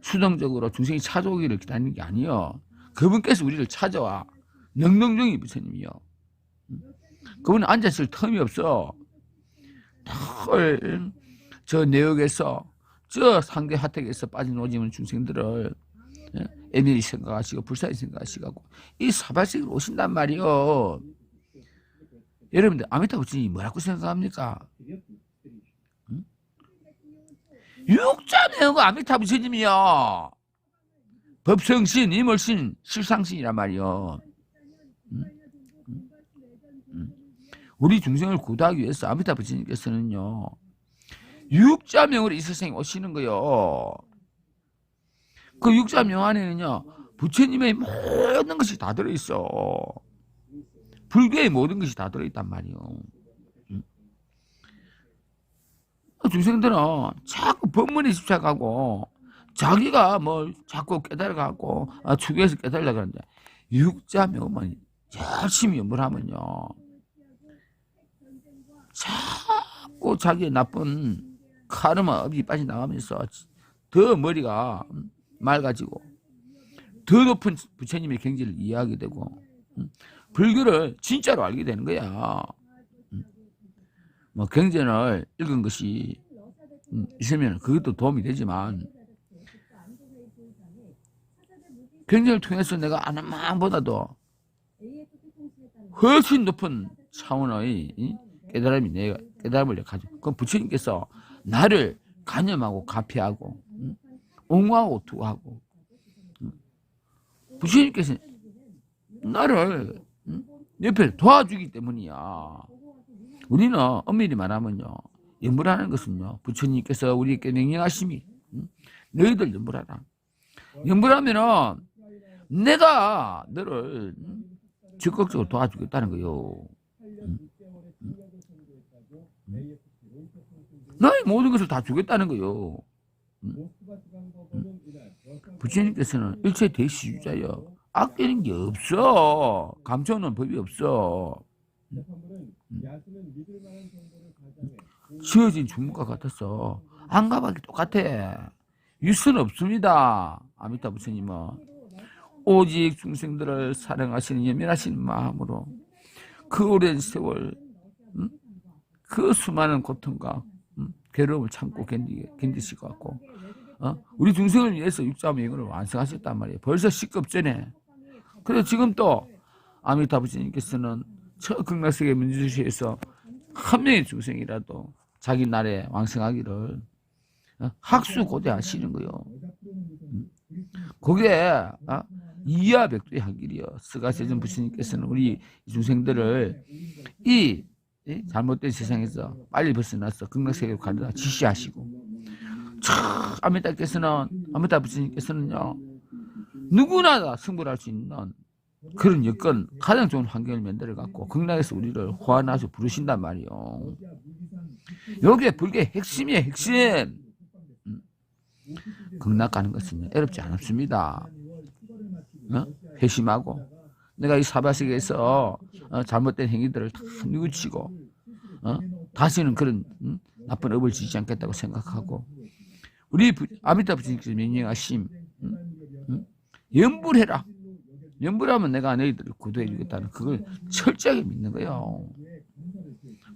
수동적으로 중생이 찾아오기를 기다리는 게 아니에요. 그분께서 우리를 찾아와. 능동적인 부처님이요. 그분은 앉았을 틈이 없어. 저 내역에서, 저 상계 하택에서 빠진 오지면 중생들을 애밀히 생각하시고 불쌍히 생각하시고 이 사발sek으로 오신단 말이요. 여러분들 아미타 부처님이 뭐라고 생각합니까? 육자매고 아미타 부처님이요, 법성신, 이물신, 실상신이란 말이요. 우리 중생을 구도하기 위해서 아미타 부처님께서는요, 육자명으로 이 세상에 오시는 거요. 그 육자명 안에는요, 부처님의 모든 것이 다 들어있어. 불교의 모든 것이 다 들어있단 말이요. 중생들은 자꾸 법문에 집착하고 자기가 뭐 자꾸 깨달아가고 추구해서 깨달으려고 하는데, 육자명만 열심히 연불하면요, 자꾸 자기의 나쁜 카르마 업이 빠져나가면서 더 머리가 맑아지고 더 높은 부처님의 경지를 이해하게 되고 불교를 진짜로 알게 되는 거야. 뭐 경전을 읽은 것이 있으면 그것도 도움이 되지만, 경전을 통해서 내가 아는 마음보다도 훨씬 높은 차원의 깨달음을 가지고, 그 부처님께서 나를 간염하고 가피하고 옹호하고 투하고, 부처님께서 나를 옆에 도와주기 때문이야. 우리는 엄밀히 말하면요, 연불하는 것은요, 부처님께서 우리에게 명령하심이 너희들 연불하라. 연불하면은 내가 너를 적극적으로 도와주겠다는 거요. 너의 모든 것을 다 주겠다는 거요. 부처님께서는 일체 대시주자요, 아끼는 게 없어. 감춰놓은 법이 없어. 지어진 주문과 같아서 안 가봐도 똑같아. 유수는 없습니다. 아미타 부처님은 오직 중생들을 사랑하시는 예민하신 마음으로 그 오랜 세월 그 수많은 고통과 괴로움을 참고 견디시고 왔고 우리 중생을 위해서 육자명을 완성하셨단 말이에요. 벌써 10급 전에. 그래서 지금 또 아미타 부처님께서는 저 극락세계 민주주의에서 한 명의 중생이라도 자기 나라에 왕성하기를 학수고대하시는 거요. 그게 이하백두의 한길이요. 스가세존 부처님께서는 우리 중생들을 이 잘못된 세상에서 빨리 벗어나서 극락세계로 가려다 지시하시고, 아미타 부처님께서는요, 누구나 승부할 수 있는 그런 여건, 가장 좋은 환경을 만들어 갖고 극락에서 우리를 호환하셔 부르신단 말이요. 여기에 불교의 핵심이에요, 핵심. 극락 가는 것은 어렵지 않습니다. 회심하고 내가 이 사바세계에서 잘못된 행위들을 다 뉘우치고 다시는 그런 나쁜 업을 지지 않겠다고 생각하고 우리 아미타 부처님께서 명령하심 염불해라. 염불하면 내가 너희들을 구도해 주겠다는 그걸 철저하게 믿는 거예요.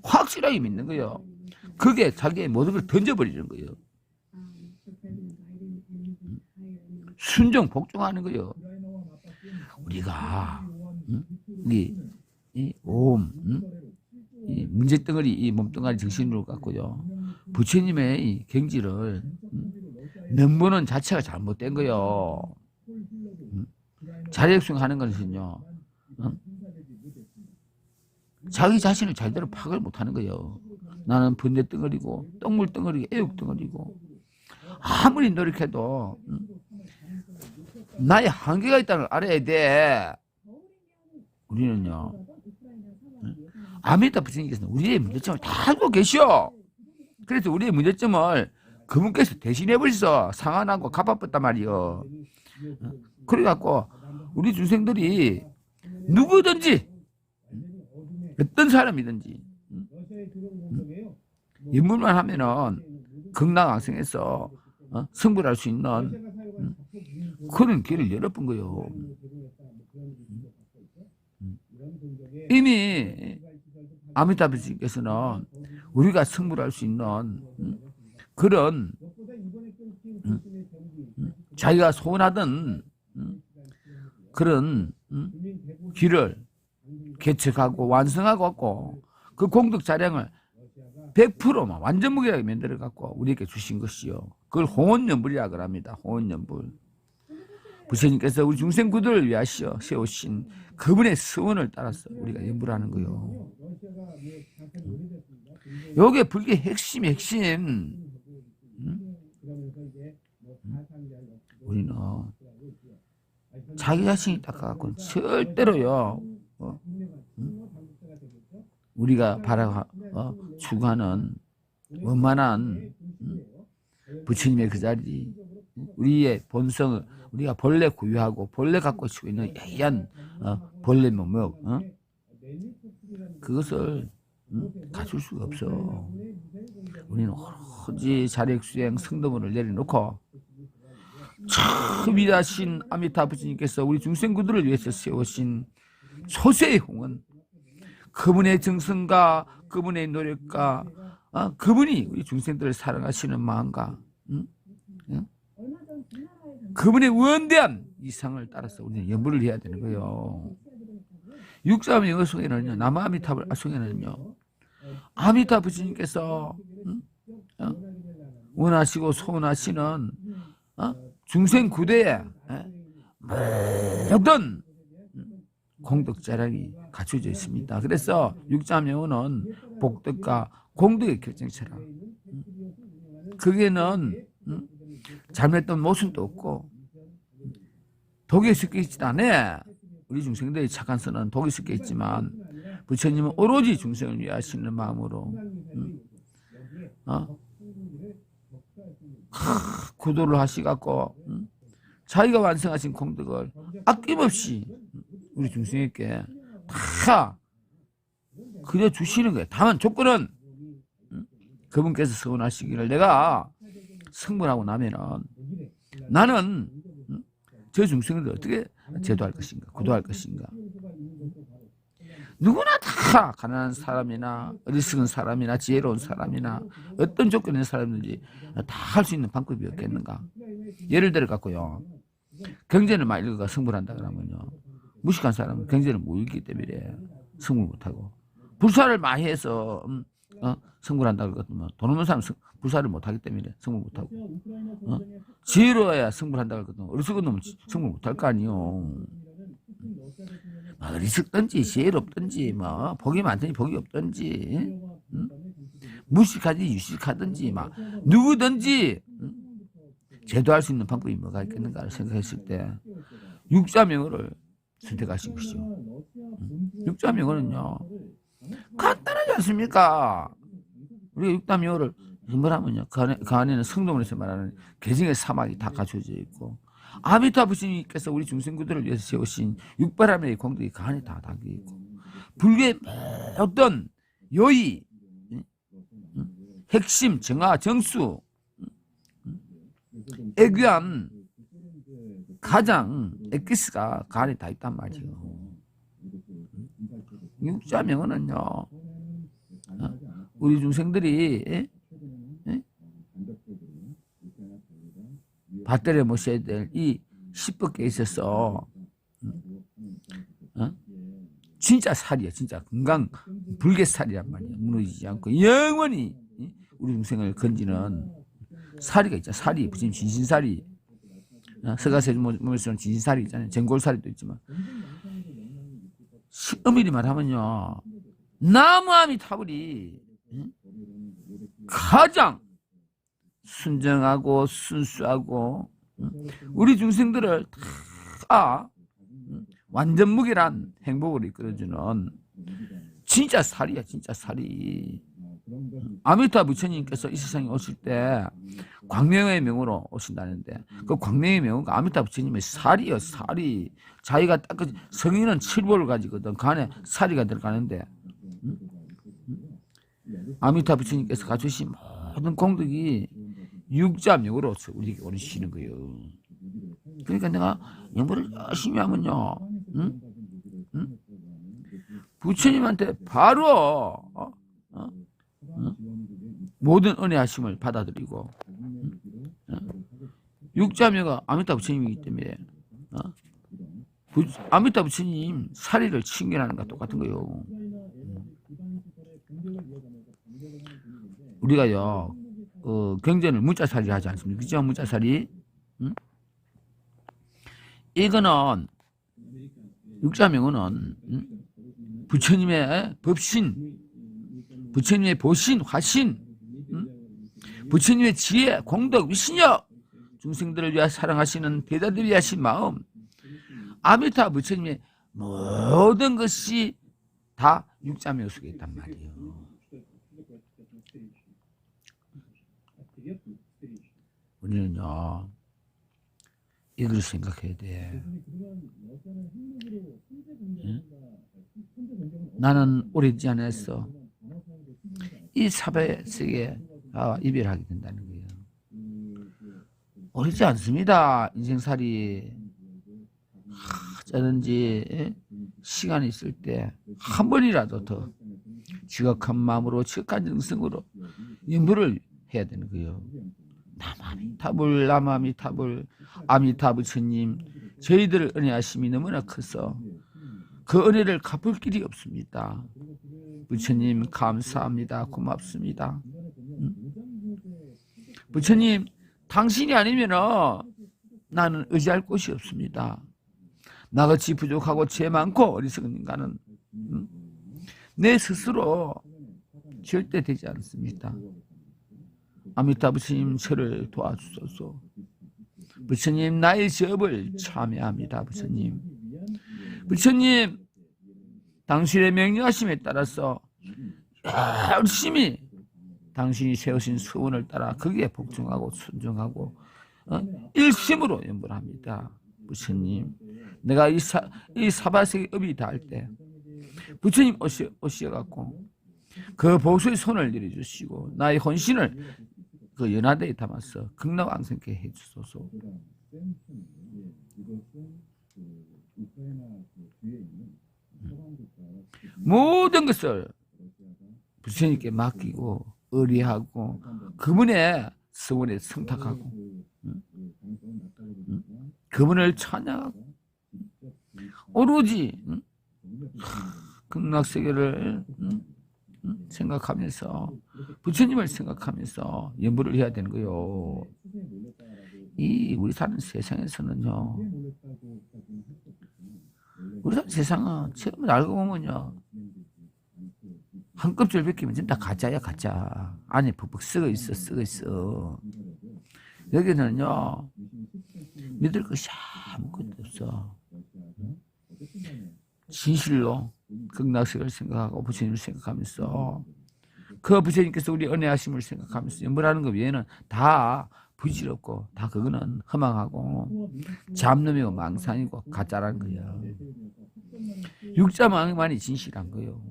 확실하게 믿는 거예요. 그게 자기의 모든 걸 던져버리는 거예요. 순종 복종하는 거예요. 우리가 이 문제덩어리, 이 몸뚱아리 정신으로 갖고요. 부처님의 이 경지를 넘보는 자체가 잘못된 거예요. 자력승하는 것은요. 자기 자신을 제대로 파악을 못하는 거예요. 나는 번뇌덩어리고 똥물덩어리고 애욕덩어리고 아무리 노력해도 나의 한계가 있다는 걸 알아야 돼. 우리는요. 아미타 부처님께서는 우리의 문제점을 다 알고 계셔. 그래서 우리의 문제점을 그분께서 대신해 버리셔. 상한하고 갚아봤단 말이요. 그래갖고 우리 중생들이 누구든지 어떤 사람이든지 인물만 하면은 극락왕성에서 승부를 할 수 있는 그런 길을 열어본 거예요. 이미 아미타 부처님께서는 우리가 승부를 할 수 있는 그런 자기가 소원하던 그런 길을 개척하고 완성하고 왔고 그 공덕 자량을 100% 완전 무결하게 만들어 갖고 우리에게 주신 것이요. 그걸 홍원연불이라고 합니다. 홍원연불. 부처님께서 우리 중생 구도를 위하시어 세우신 그분의 서원을 따라서 우리가 연불하는 거요. 요게 불교의 핵심이 핵심. 우리는 자기 자신이 닦아갖고 절대로요. 우리가 추구하는 원만한 부처님의 그 자리, 우리의 본성을 우리가 본래 구유하고 본래 갖고 있는 야한 본래 몸목 그것을 갖출 수가 없어. 우리는 오로지 자력수행 성도문을 내려놓고 참 위대하신 아미타 부처님께서 우리 중생구들을 위해서 세우신 소세의 홍은 그분의 정성과 그분의 노력과 그분이 우리 중생들을 사랑하시는 마음과 그분의 원대한 이상을 따라서 우리는 연불을 해야 되는 거예요. 육자암 영어 속에는요, 남아미타 속에는요, 아미타 부처님께서 원하시고 소원하시는 중생 구대에 모든 공덕 자량이 갖춰져 있습니다. 그래서 육자암 영어는 복덕과 공덕의 결정체라. 거기에는 잘못된 모순도 없고 독이 섞여 있지도 않아. 우리 중생들의 착한 선은 독이 섞여 있지만 부처님은 오로지 중생을 위하시는 마음으로 구도를 하시갖고 자기가 완성하신 공덕을 아낌없이 우리 중생에게 다 그려 주시는 거예요. 다만 조건은 그분께서 서원하시기를 내가 성불하고 나면은 나는 저 중생들 어떻게 제도할 것인가, 구도할 것인가. 누구나 다 가난한 사람이나 어리석은 사람이나 지혜로운 사람이나 어떤 조건의 사람들이 다 할 수 있는 방법이 없겠는가. 예를 들어 갖고요, 경전을 많이 읽어가 성불한다 그러면요, 무식한 사람은 경전을 못 읽기 때문에 성불 못하고, 불사를 많이 해서 성불한다 그러면 돈 없는 사람은 불사를 못하기 때문에 성불 못하고, 지혜로워야 성불한다 그러면 어리석은 놈은 성불 못할 거 아니요. 어리석든지 지혜롭든지 뭐 복이 많든지 복이 없든지 무식하든지 유식하든지 막 누구든지 제도할 수 있는 방법이 뭐가 있겠는가를 생각했을 때 육자명어를 선택하신 것이죠. 육자명어는요 간단하지 않습니까? 우리가 육자명어를 뭐라면요, 그 안에는 성도문에서 말하는 개정의 사막이 다 갖춰져 있고, 아미타 부처님께서 우리 중생구들을 위해서 세우신 육바람의 공덕이 그 안에 다 담겨 있고, 불교의 어떤 요의, 핵심, 정화, 정수, 애교함, 가장 엑기스가 그 안에 다 있단 말이에요. 육자명언은요, 우리 중생들이 받들어 모셔야 될 이 10법계에 있어서 진짜 살이야. 진짜 건강 불개살이란 말이야. 무너지지 않고 영원히 우리 중생을 건지는 살이가 있잖아. 살이, 부처님 진신살이, 서가세모에서는 진신살이 있잖아요. 전골살이도 있지만, 엄밀히 말하면요, 나무아미타불이 가장 순정하고 순수하고 우리 중생들을 다 완전 무결한 행복으로 이끌어주는 진짜 살이야. 진짜 살이. 아미타 부처님께서 이 세상에 오실 때 광명의 명으로 오신다는데, 그 광명의 명가 아미타 부처님의 살이요. 살이. 자기가 딱 성인은 7보를 가지거든. 그 안에 살이가 들어가는데, 아미타 부처님께서 갖추신 모든 공덕이 육자명으로 우리에게 오르시는 거예요. 그러니까 내가 연구를 열심히 하면요, 부처님한테 바로 모든 은혜 하심을 받아들이고, 육자명가 아미타 부처님이기 때문에 아미타 부처님 사리를 칭견하는 것과 똑같은 거예요. 우리가요, 경전을 문자살이 하지 않습니까? 그죠? 문자살이. 이거는, 육자명언은 부처님의 법신, 부처님의 보신, 화신, 부처님의 지혜, 공덕, 위신력, 중생들을 위해 사랑하시는 배다들이 하신 마음, 아미타 부처님의 모든 것이 다 육자명 속에 있단 말이에요. 우리는요, 이걸 생각해야 돼. 응? 나는 오래지 않았어. 이 사회 세계에 이별하게 된다는 거예요. 오래지 않습니다. 인생살이. 어쩌든지 시간이 있을 때 한 번이라도 더 지극한 마음으로 지극한 정성으로 연부를 해야 되는 거예요. 남아미타불 남아미타불 아미타 부처님, 저희들 은혜하심이 너무나 커서 그 은혜를 갚을 길이 없습니다. 부처님 감사합니다. 고맙습니다. 부처님 당신이 아니면 나는 의지할 곳이 없습니다. 나같이 부족하고 죄 많고 어리석은 인간은 내 스스로 절대 되지 않습니다. 아미타 부처님 저를 도와주소서. 부처님 나의 죄업을 참여합니다. 부처님, 부처님 당신의 명령하심에 따라서 열심히 당신이 세우신 수원을 따라 거기에 복종하고 순종하고 일심으로 연보를 합니다. 부처님, 내가 이 사바세계 업이 닿을 때 부처님 오셔갖고 그 보수의 손을 내려주시고 나의 혼신을 그 연화대에 담아서 극락왕성케 해주소서. 모든 것을 부처님께 맡기고 의뢰하고 그분의 서원에 성탁하고 그분을 찬양하고 오로지 극락세계를 생각하면서 부처님을 생각하면서 연보를 해야 되는 거요. 이 우리 사는 세상에서는요, 우리 사는 세상은 처음 알고 보면요, 한 껍질 벗기면 진짜 가짜야, 가짜. 안에 벅벅 썩어 있어. 여기는요, 믿을 것이 아무것도 없어. 진실로 극락세계를 생각하고 부처님을 생각하면서 그 부처님께서 우리 은혜하심을 생각하면서 연보라는 것 외에는 다 부질없고 다 그거는 허망하고 잡놈이고 망상이고 가짜라는 거야. 육자망만이 진실한 거요.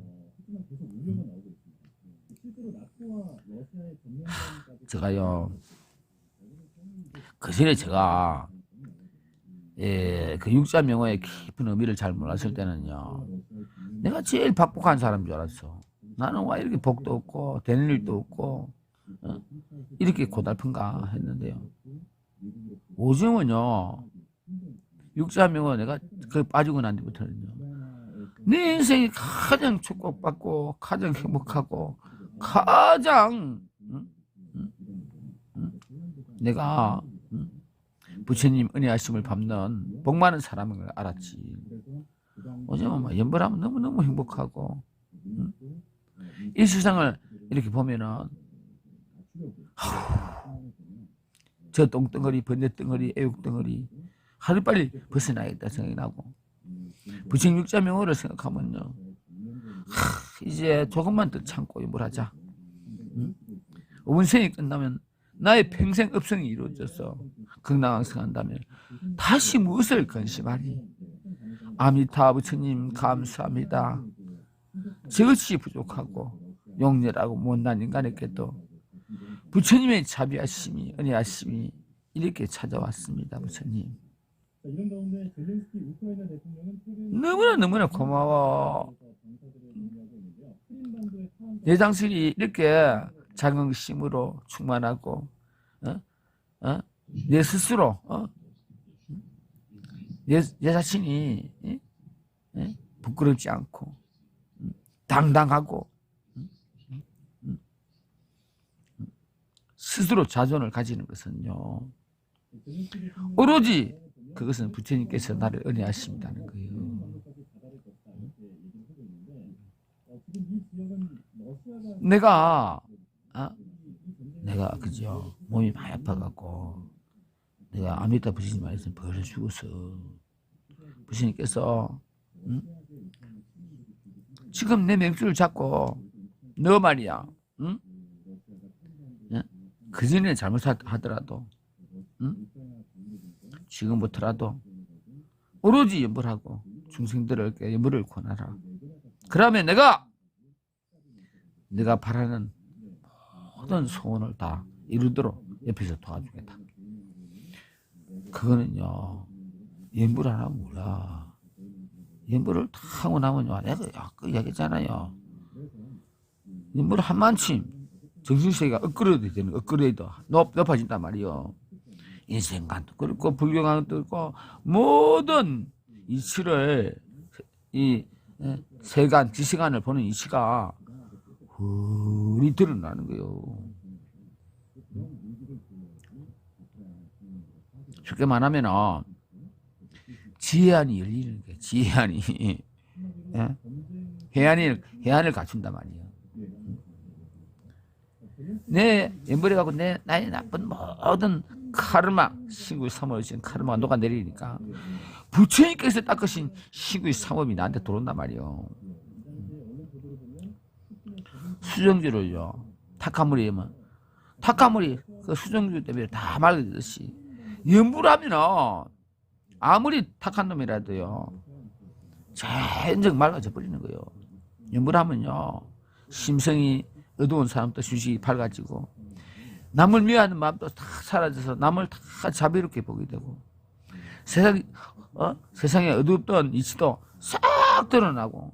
제가요, 그 전에 제가 그 육자명호의 깊은 의미를 잘 몰랐을 때는요, 내가 제일 박복한 사람인 줄 알았어. 나는 와 이렇게 복도 없고 되는 일도 없고 이렇게 고달픈가 했는데요, 오줌은요, 육자명호 내가 그 빠지고 난 뒤부터는요, 내 인생이 가장 축복받고 가장 행복하고 가장 내가 부처님 은혜하심을 밟는 복 많은 사람인 걸 알았지. 어제만 연보하면 너무너무 행복하고 이 세상을 이렇게 보면은 저 똥덩어리, 번뇌덩어리, 애욕덩어리 하루빨리 벗어나야겠다 생각이 나고, 부처님 육자명호를 생각하면요, 이제 조금만 더 참고 뭘 하자. 원생이 끝나면 나의 평생 업성이 이루어져서 극락왕성한다면 다시 무엇을 근심하리. 아미타 부처님 감사합니다. 저것이 부족하고 용렬하고 못난 인간에게도 부처님의 자비하심이 은혜하심이 이렇게 찾아왔습니다. 부처님 너무나 고마워. 내 당신이 이렇게 자긍심으로 충만하고 내 스스로 내 자신이 부끄럽지 않고 당당하고 스스로 자존을 가지는 것은요, 오로지 그것은 부처님께서 나를 은혜하신다는 거예요. 내가 그죠, 몸이 많이 아파갖고 내가 아미타 부처님 말씀 벌을 죽어서 부처님께서 지금 내 맹수를 잡고 너 말이야, 그 전에 잘못하더라도 지금부터라도 오로지 연보하고 중생들에게 연보를 권하라. 그러면 내가 바라는 모든 소원을 다 이루도록 옆에서 도와주겠다. 그거는요, 연보를 안 하면 몰라. 연보를 다 하고 나면요, 내가 아까 이야기했잖아요. 연보를 한만침 정신세계가 엇그려도 높아진단 말이요. 인생관도 그렇고 불경관도 그렇고 모든 이치를 이 세간 지시간을 보는 이치가 훌이 드러나는 거예요. 쉽게 말하면 지혜안이 열리는 거예요. 지혜안이 해안을 갖춘단 말이에요. 내 연벌해갖고 나의 나쁜 모든 카르마, 신구의 삼업을 지은 카르마가 녹아내리니까 부처님께서 닦으신 신구의 삼업이 나한테 들어온단 말이에요. 수정주를요, 탁화물이 그 수정주 때문에 다 맑아지듯이 염불하면은 아무리 탁한 놈이라도요 전적 맑아져 버리는 거예요. 염불하면요 심성이 어두운 사람도 주식이 밝아지고 남을 미워하는 마음도 다 사라져서 남을 다 자비롭게 보게 되고 세상에 어둡던 이치도 싹 드러나고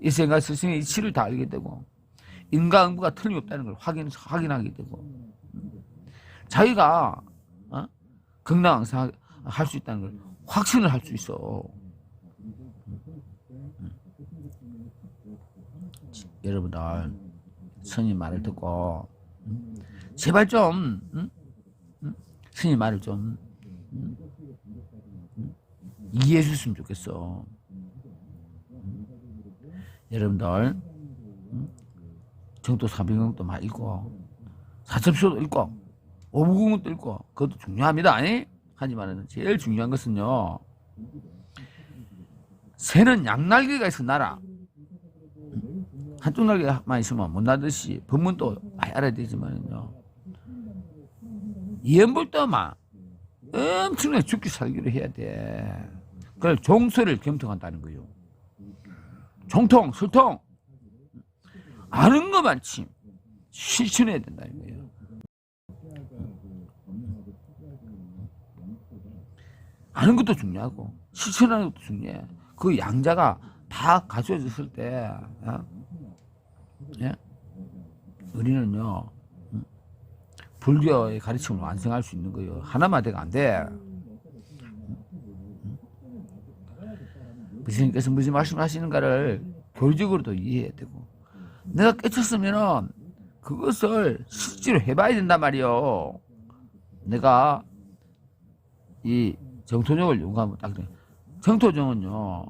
이 생각 스승의 이치를 다 알게 되고 인과응보가 틀림없다는 걸 확인하게 되고 자기가 건강항상 할 수 있다는 걸 확신을 할 수 있어. 여러분들 스님 말을 듣고 제발 좀 스님 말을 좀 이해해 줬으면 좋겠어. 여러분들 정도 사비경도 많이 읽고 사첩쇼도 읽고 오부궁도 읽고 그것도 중요합니다. 하지만 제일 중요한 것은요 새는 양날개가 있어 날아. 한쪽 날개만 있으면 못 나듯이 법문도 많이 알아야 되지만요 이연불도 막 엄청나게 죽기 살기로 해야 돼. 그걸 종소를 겸통한다는 거예요. 정통, 설통 아는 것만 침 실천해야 된다는 거예요. 아는 것도 중요하고 실천하는 것도 중요해. 그 양자가 다 갖춰졌을 때 우리는요 불교의 가르침을 완성할 수 있는 거예요. 하나만 돼가 안 돼. 부처님께서 무슨 말씀하시는가를 교리적으로도 이해해야 되고 내가 깨쳤으면은 그것을 실제로 해봐야 된단 말이요. 내가 이 정토종을 연구하면 딱 그래. 정토종은요,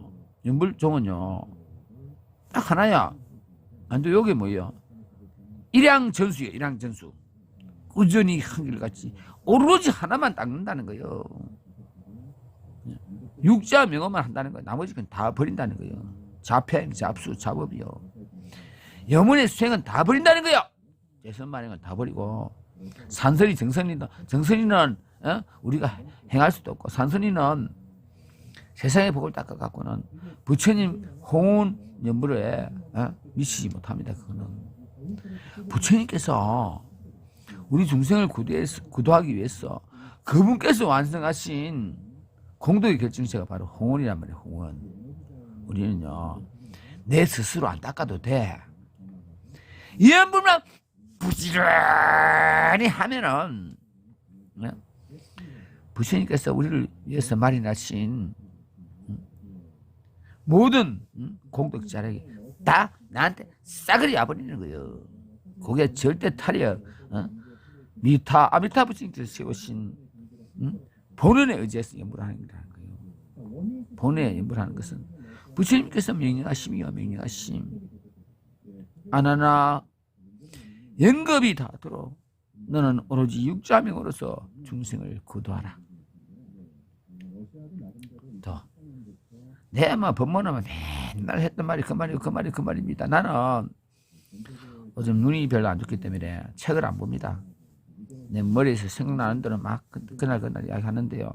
연불종은요, 딱 하나야. 안도 요게 뭐예요? 일양전수예요. 일양전수. 꾸준히 한결같이 오로지 하나만 닦는다는 거예요. 육자 명어만 한다는 거예요. 나머지 건 다 버린다는 거예요. 자폐, 잡수, 잡업이요. 염원의 수행은 다 버린다는 거예요. 제선만행은 다 버리고 산설이 정선이는 우리가 행할 수도 없고 산선이는 세상의 복을 닦아갖고는 부처님 홍운 연불에 미치지 못합니다. 그거는 부처님께서 우리 중생을 구도하기 위해서 그분께서 완성하신 공덕의 결정체가 바로 홍원이란 말이에요. 홍원. 우리는요 내 스스로 안 닦아도 돼. 이 연불만 부지런히 하면은 부처님께서 우리를 위해서 마련하신 모든 공덕 자락이 다 나한테 싸그리 와버리는 거예요. 그게 절대 탈이야. 아미타 부처님께서 세우신 본원에 의지해서 연불하는 거라는 거예요. 본원에 연불하는 것은 부처님께서 명령하심이요 명령하심. 아나나 영겁이 닿도록 너는 오로지 육자명으로서 중생을 구도하라. 더 내가 법문하면 맨날 했던 말이 그 말입니다. 나는 요즘 눈이 별로 안 좋기 때문에 책을 안 봅니다. 내 머리에서 생각나는 대로 막 그날 이야기하는데요.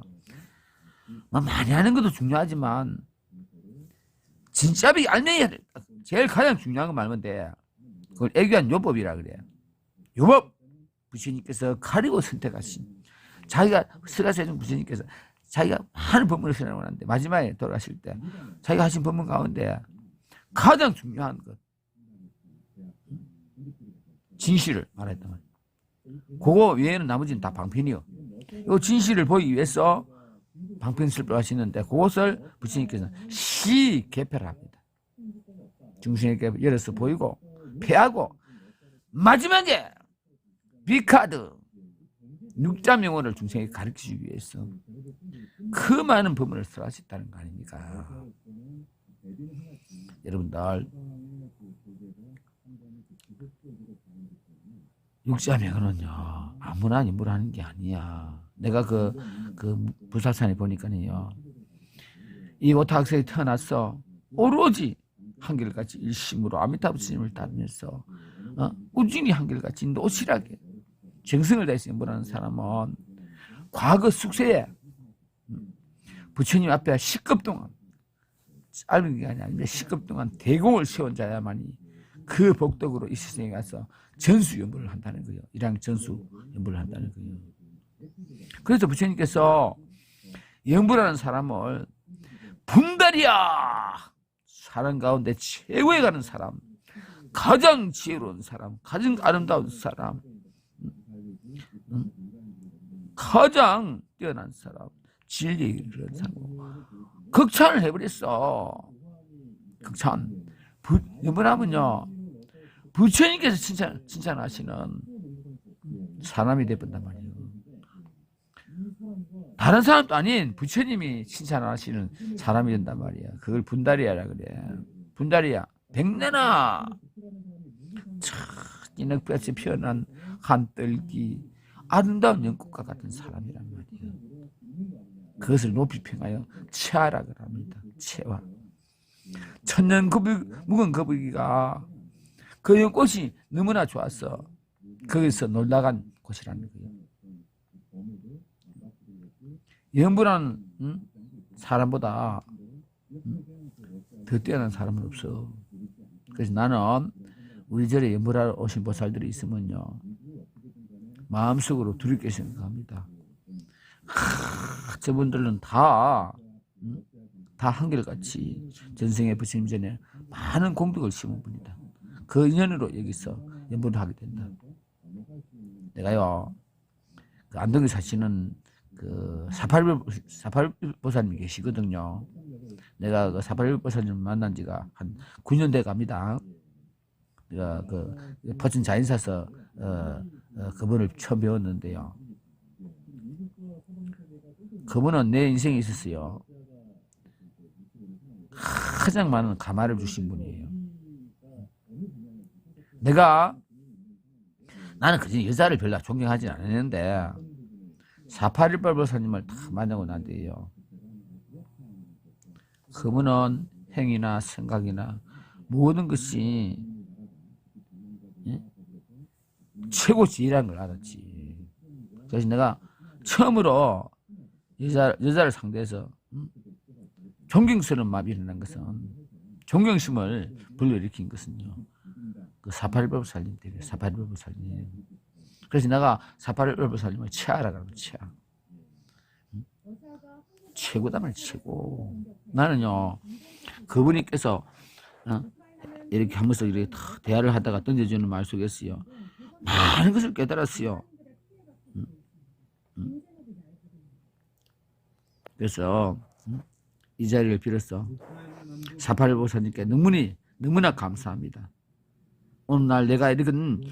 많이 하는 것도 중요하지만 진짜 알매야 돼. 제일 가장 중요한 건 말면 돼. 그걸 애교한 요법이라 그래. 요법. 부처님께서 가리고 선택하신 자기가 설하셔준 부처님께서 자기가 많은 법문을 설하는데 마지막에 돌아가실 때 자기가 하신 법문 가운데 가장 중요한 것 진실을 말했단 말이에요. 그거 외에는 나머지는 다 방편이요. 이 진실을 보이기 위해서 방편설법을 하시는데 그것을 부처님께서 개폐를 합니다. 중생에게 열어서 보이고 폐하고 마지막에 비카드 육자명어를 중생에게 가르치기 위해서 그 많은 법문을 설하셨다는 거 아닙니까? 여러분들 육자명어는요 아무나 인물하는 게 아니야. 내가 그 부사산에 보니까요 이 오타학생이 태어났어. 오로지 한결같이 일심으로 아미타 부처님을 따르면서 꾸준히 한결같이 노실하게 정성을 다해서 연불하는 사람은 과거 숙세에 부처님 앞에 10급 동안, 짧은 기간이 아니라 10급 동안 대공을 세운 자야만이 그 복덕으로 이 세상에 가서 전수연부를 한다는 거예요. 일양 전수연부를 한다는 거예요. 그래서 부처님께서 연부라는 사람을 분달이야, 사람 가운데 최고에 가는 사람, 가장 지혜로운 사람, 가장 아름다운 사람, 가장 뛰어난 사람, 진리에 이르는 사람, 극찬을 해버렸어. 극찬. 연부하면요, 부처님께서 칭찬하시는 사람이 되어본단 말이에요. 다른 사람도 아닌 부처님이 칭찬하시는 사람이 된단 말이야. 그걸 분다리야라 그래. 분다리야, 백내나 인억볕이 피어난 한떨기, 아름다운 연꽃과 같은 사람이란 말이에요. 그것을 높이 평하여 채화라고 합니다. 채화. 천년 묵은 거북이가 그 연꽃이 너무나 좋아서 거기서 놀다간 곳이라는 거예요. 연부라는 사람보다 더 뛰어난 사람은 없어. 그래서 나는 우리 절에 연부하러 오신 보살들이 있으면요, 마음속으로 두렵게 생각합니다. 저분들은 다 한결같이 전생에 부처님 전에 많은 공덕을 심은 분이다. 그 인연으로 여기서 연부를 하게 된다. 내가요, 그 안동에 사시는 그 사팔보살님이 계시거든요. 내가 그 사팔보살님 만난 지가 한 9년 돼 갑니다. 내가 그 포천 자인사서 그분을 처음 배웠는데요. 그분은 내 인생에 있었어요. 가장 많은 감화를 주신 분이에요. 나는 그전 여자를 별로 존경하진 않았는데 481보살님을 다 만나고 난 뒤에요, 그분은 행위나 생각이나 모든 것이 최고 지혜라는 걸 알았지. 그래서 내가 처음으로 여자를 상대해서 존경스러운 마음이 일어난 것은, 존경심을 불러일으킨 것은요, 그 481보살님 때문에. 481보살님. 그래서 내가 481보살님을 채하라고 하고, 채하. 최고다 말 최고. 나는요, 그분께서 이렇게 한 번씩 이렇게 대화를 하다가 던져주는 말 속에서요, 많은 것을 깨달았어요. 그래서 이 자리를 빌어서 481보살님께 너무나 감사합니다. 오늘날 내가 이런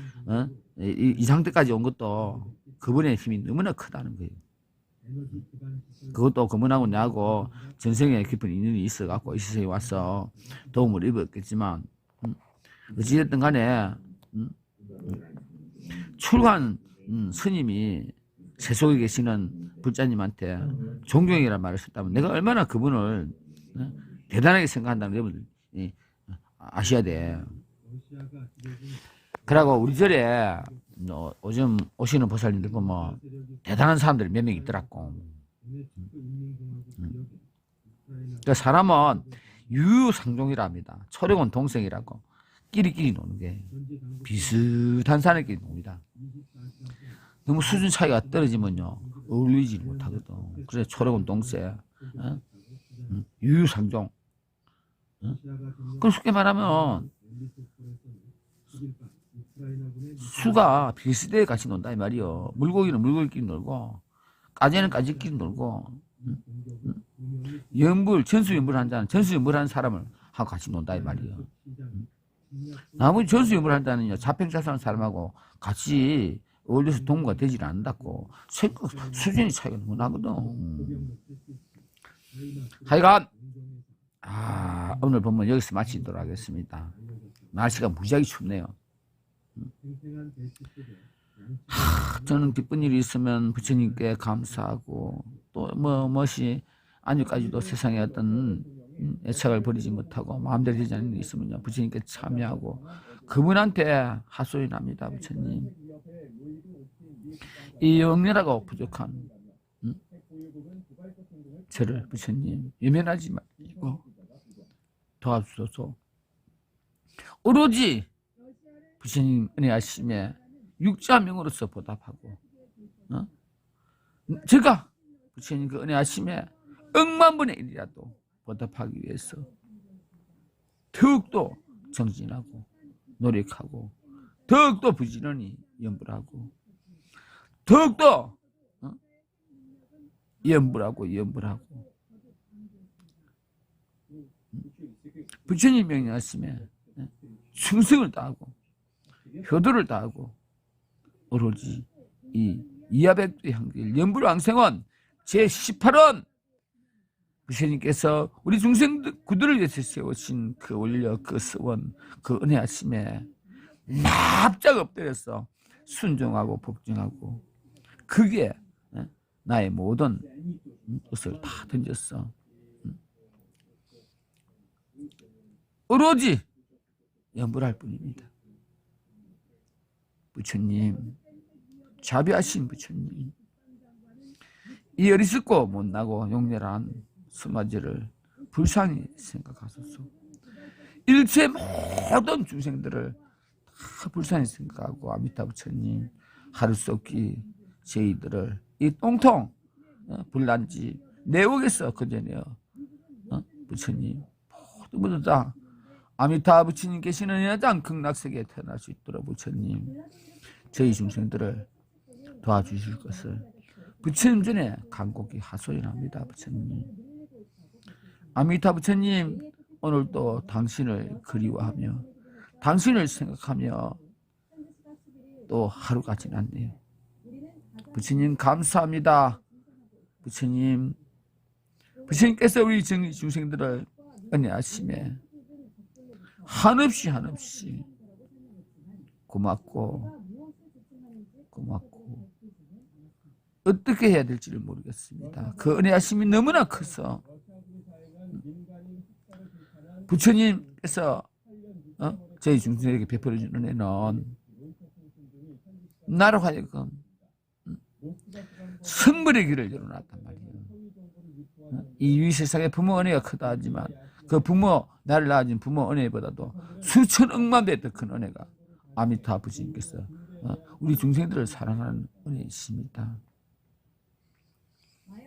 이 상태까지 온 것도 그분의 힘이 너무나 크다는 거예요. 그것도 그분하고 나하고 전생에 깊은 인연이 있어갖고 이 세상에 와서 도움을 입었겠지만, 어찌됐든 간에 출관 스님이 세속에 계시는 불자님한테 존경이라는 말을 썼다면 내가 얼마나 그분을 대단하게 생각한다는 여러분들 아셔야 돼. 그러고 우리 절에 요즘 오시는 보살님들 보면 대단한 사람들이 몇 명 있더라고. 그 사람은 유유상종이라 합니다. 초령은 동생이라고. 끼리끼리 노는 게 비슷한 사람끼리 놉니다. 너무 수준 차이가 떨어지면요 어울리지 못하거든. 그래서 초령은 동생, 유유상종. 그럼 쉽게 말하면 수가 비슷하게 같이 논다 이 말이요. 물고기는 물고기끼리 놀고, 까지는 까지끼리 놀고, 전수연불 한 자는 전수연불 한 사람을 하고 같이 논다 이 말이요. 나머지 전수연불 한 자는 자평자사한 사람하고 같이 어울려서 동무가 되질 않는다고. 수준이 차이가 너무 나거든. 하여간 오늘 본문 여기서 마치도록 하겠습니다. 날씨가 무지하게 춥네요. 저는 기쁜 일이 있으면 부처님께 감사하고, 또 무엇이 안주까지도 세상에 어떤 애착을 버리지 못하고 마음대로 되지 않는 일이 있으면요 부처님께 참여하고 그분한테 하소연합니다. 부처님, 이 영리하고 부족한 저를 부처님 외면하지 말고 도와주소서. 오로지 부처님 은혜하심에 육자명으로서 보답하고 제가 부처님 그 은혜하심에 억만분의 일이라도 보답하기 위해서 더욱더 정진하고 노력하고 더욱더 부지런히 연불하고 더욱더 연불하고 부처님 명령하심에 충성을 다하고 효도를 다하고 오로지 이 이하백두의 향길 연불왕생원 제18원 부처님께서 우리 중생구들을 위해서 세우신 그 원력, 그 서원, 그 은혜하심에 납작 엎드려서 순종하고 복종하고 그게 나의 모든 것을 다 던졌어. 오로지 연불할 뿐입니다. 부처님, 자비하신 부처님, 이 어리석고 못나고 용렬한 수마지를 불쌍히 생각하소서. 일체 모든 중생들을 다 불쌍히 생각하고 아미타 부처님 하루 썩기 저희들을 이 똥통 불난지 내옥에서 건져내어 부처님 모두 다 아미타 부처님 계시는 여장 극락세계에 태어날 수 있도록 부처님 저희 중생들을 도와주실 것을 부처님 전에 간곡히 하소연합니다. 부처님 아미타 부처님 오늘도 당신을 그리워하며 당신을 생각하며 또 하루가 지났네요. 부처님 감사합니다. 부처님께서 우리 중생들을 은혜하심에 한없이 고맙고 어떻게 해야 될지를 모르겠습니다. 그 은혜하심이 너무나 커서 부처님께서 저희 중생에게 베풀어준 은혜는 나로 하여금 성불의 길을 열어놨단 말이에요. 이 위 세상에 부모 은혜가 크다 하지만 그 부모 나를 낳아준 부모 은혜보다도 수천 억만 배 더 큰 은혜가 아미타 부처님께서 우리 중생들을 사랑하는 은혜이십니다.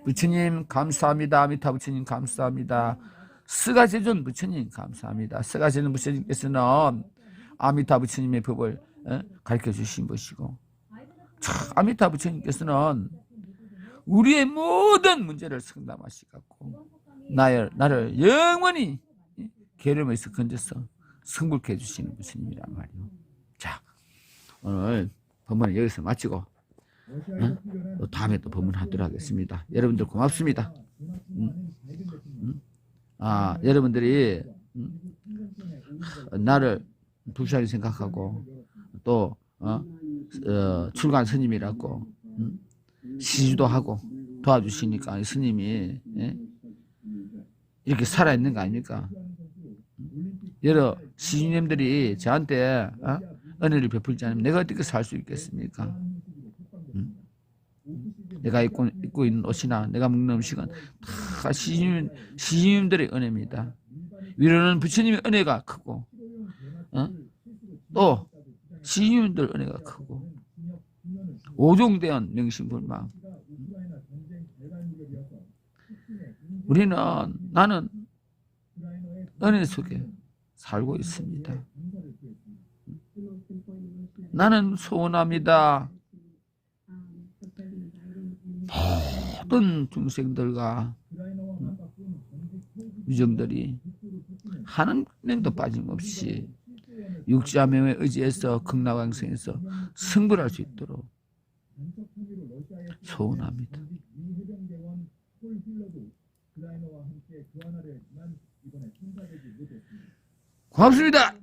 부처님 감사합니다. 아미타 부처님 감사합니다. 스가제존 부처님 감사합니다. 스가제존 부처님께서는 아미타 부처님의 법을 가르쳐 주신 것이고 아미타 부처님께서는 우리의 모든 문제를 상담하시고 나를 영원히 괴로움에서 건져서 성불케 해주시는 부처님이란 말이에요. 자, 오늘 법문을 여기서 마치고 또 다음에 또 법문하도록 하겠습니다. 여러분들 고맙습니다. 여러분들이 나를 불쌍히 생각하고 또 출간 스님이라고 시주도 하고 도와주시니까 스님이 이렇게 살아있는 거 아닙니까? 여러 시주님들이 저한테 은혜를 베풀지 않으면 내가 어떻게 살 수 있겠습니까? 내가 입고 있는 옷이나 내가 먹는 음식은 다 시주님들의 은혜입니다. 위로는 부처님의 은혜가 크고 또 시주님들 은혜가 크고 오종대한 명심불망. 나는 은혜 속에 살고 있습니다. 나는 소원합니다. 모든 중생들과 유정들이 한 명도 빠짐없이 육자명에 의지해서 극락왕생에서 승불할 수 있도록 소원합니다. 고맙습니다.